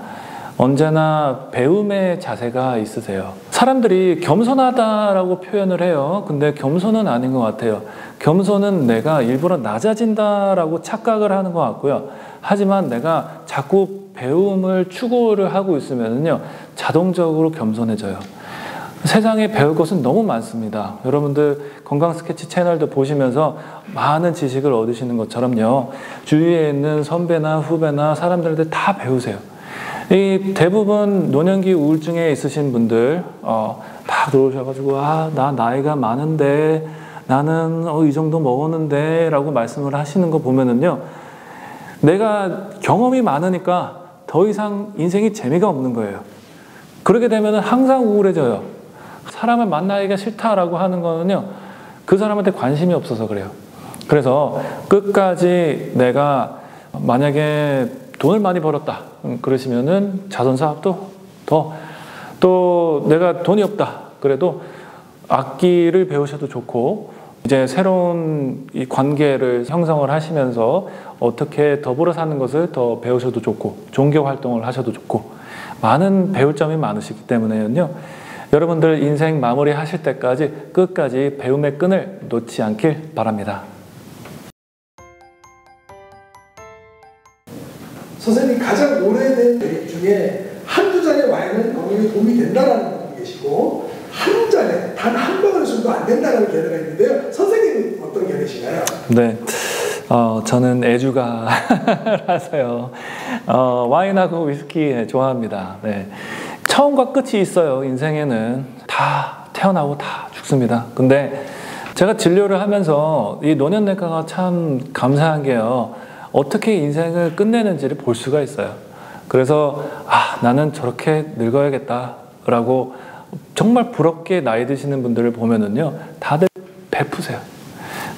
언제나 배움의 자세가 있으세요. 사람들이 겸손하다라고 표현을 해요. 근데 겸손은 아닌 것 같아요. 겸손은 내가 일부러 낮아진다라고 착각을 하는 것 같고요. 하지만 내가 자꾸 배움을 추구를 하고 있으면요, 자동적으로 겸손해져요. 세상에 배울 것은 너무 많습니다. 여러분들 건강 스케치 채널도 보시면서 많은 지식을 얻으시는 것처럼요, 주위에 있는 선배나 후배나 사람들한테 다 배우세요. 이 대부분 노년기 우울증에 있으신 분들 다 들어오셔가지고 나 나이가 많은데 나는 이 정도 먹었는데 라고 말씀을 하시는 거 보면은요, 내가 경험이 많으니까 더 이상 인생이 재미가 없는 거예요. 그렇게 되면 항상 우울해져요. 사람을 만나기가 싫다라고 하는 거는요, 그 사람한테 관심이 없어서 그래요. 그래서 끝까지 내가 만약에 돈을 많이 벌었다 그러시면은 자선사업도 또 내가 돈이 없다 그래도 악기를 배우셔도 좋고, 이제 새로운 이 관계를 형성을 하시면서 어떻게 더불어 사는 것을 더 배우셔도 좋고, 종교 활동을 하셔도 좋고, 많은 배울 점이 많으시기 때문에요, 여러분들 인생 마무리 하실 때까지 끝까지 배움의 끈을 놓지 않길 바랍니다. 선생님이 가장 오래된 계획 중에 한두 잔의 와인은 건강에 도움이 된다라는 분이 계시고 한 잔에 단 한 방울 정도 안 된다는 계례가 있는데요. 선생님은 어떤 계례신가요? 네. 저는 애주가라서요. 와인하고 위스키 좋아합니다. 네. 처음과 끝이 있어요. 인생에는 다 태어나고 다 죽습니다. 근데 제가 진료를 하면서 이 노년내과가 참 감사한 게요. 어떻게 인생을 끝내는지를 볼 수가 있어요. 그래서 나는 저렇게 늙어야겠다라고 정말 부럽게 나이 드시는 분들을 보면은요, 다들 베푸세요.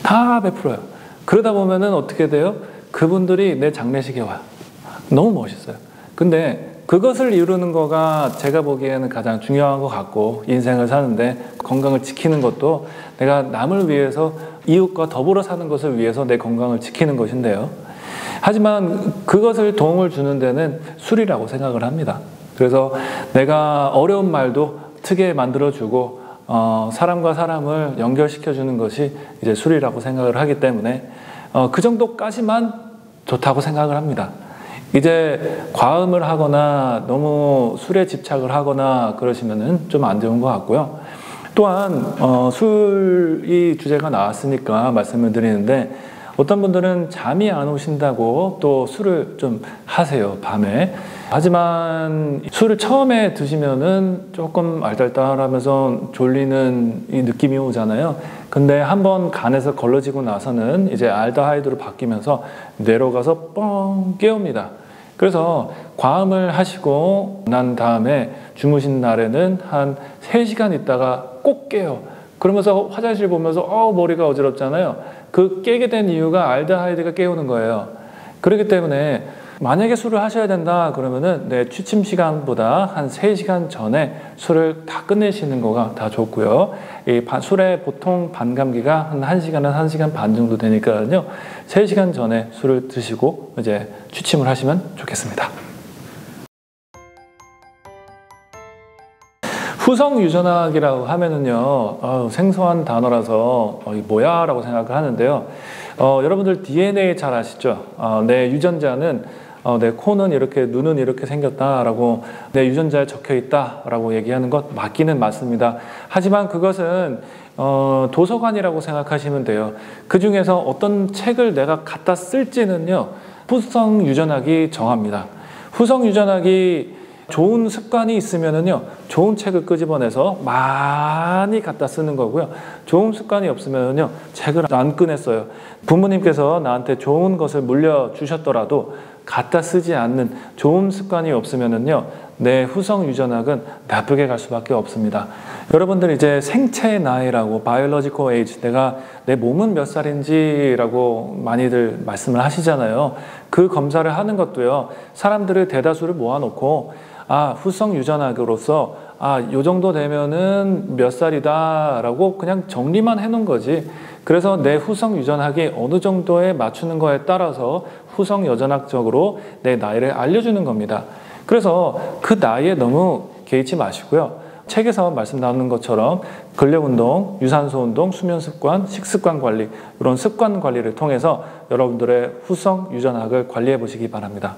다 베풀어요. 그러다 보면은 어떻게 돼요? 그분들이 내 장례식에 와요. 너무 멋있어요. 근데 그것을 이루는 거가 제가 보기에는 가장 중요한 것 같고, 인생을 사는데 건강을 지키는 것도 내가 남을 위해서, 이웃과 더불어 사는 것을 위해서 내 건강을 지키는 것인데요. 하지만 그것을 도움을 주는 데는 술이라고 생각을 합니다. 그래서 내가 어려운 말도 트게 만들어주고 사람과 사람을 연결시켜주는 것이 이제 술이라고 생각을 하기 때문에 그 정도까지만 좋다고 생각을 합니다. 이제 과음을 하거나 너무 술에 집착을 하거나 그러시면은 좀 안 좋은 것 같고요. 또한 술이 주제가 나왔으니까 말씀을 드리는데, 어떤 분들은 잠이 안 오신다고 또 술을 좀 하세요, 밤에. 하지만 술을 처음에 드시면은 조금 알딸딸하면서 졸리는 이 느낌이 오잖아요. 근데 한번 간에서 걸러지고 나서는 이제 알데하이드로 바뀌면서 뇌로 가서 뻥 깨웁니다. 그래서 과음을 하시고 난 다음에 주무신 날에는 한 3시간 있다가 꼭 깨요. 그러면서 화장실 보면서 머리가 어지럽잖아요. 그 깨게 된 이유가 알데하이드가 깨우는 거예요. 그렇기 때문에 만약에 술을 하셔야 된다 그러면은 내 취침 시간보다 한 3시간 전에 술을 다 끝내시는 거가 다 좋고요. 이 술의 보통 반감기가 한 1시간에서 1시간 반 정도 되니까요. 3시간 전에 술을 드시고 이제 취침을 하시면 좋겠습니다. 후성유전학이라고 하면은요, 생소한 단어라서 이게 뭐야? 라고 생각을 하는데요. 여러분들 DNA 잘 아시죠? 내 유전자는 내 코는 이렇게, 눈은 이렇게 생겼다라고 내 유전자에 적혀 있다라고 얘기하는 것 맞기는 맞습니다. 하지만 그것은 도서관이라고 생각하시면 돼요. 그 중에서 어떤 책을 내가 갖다 쓸지는요, 후성유전학이 정합니다. 후성유전학이 좋은 습관이 있으면은요, 좋은 책을 끄집어내서 많이 갖다 쓰는 거고요. 좋은 습관이 없으면은요, 책을 안 꺼냈어요. 부모님께서 나한테 좋은 것을 물려주셨더라도 갖다 쓰지 않는 좋은 습관이 없으면은요, 내 후성 유전학은 나쁘게 갈 수밖에 없습니다. 여러분들 이제 생체 나이라고 biological age, 내가 내 몸은 몇 살인지라고 많이들 말씀을 하시잖아요. 그 검사를 하는 것도요, 사람들의 대다수를 모아놓고 후성 유전학으로서 요 정도 되면은 몇 살이다 라고 그냥 정리만 해놓은 거지. 그래서 내 후성 유전학이 어느 정도에 맞추는 거에 따라서 후성 유전학적으로 내 나이를 알려주는 겁니다. 그래서 그 나이에 너무 개의치 마시고요. 책에서 말씀 나누는 것처럼 근력운동, 유산소운동, 수면습관, 식습관 관리, 이런 습관 관리를 통해서 여러분들의 후성 유전학을 관리해 보시기 바랍니다.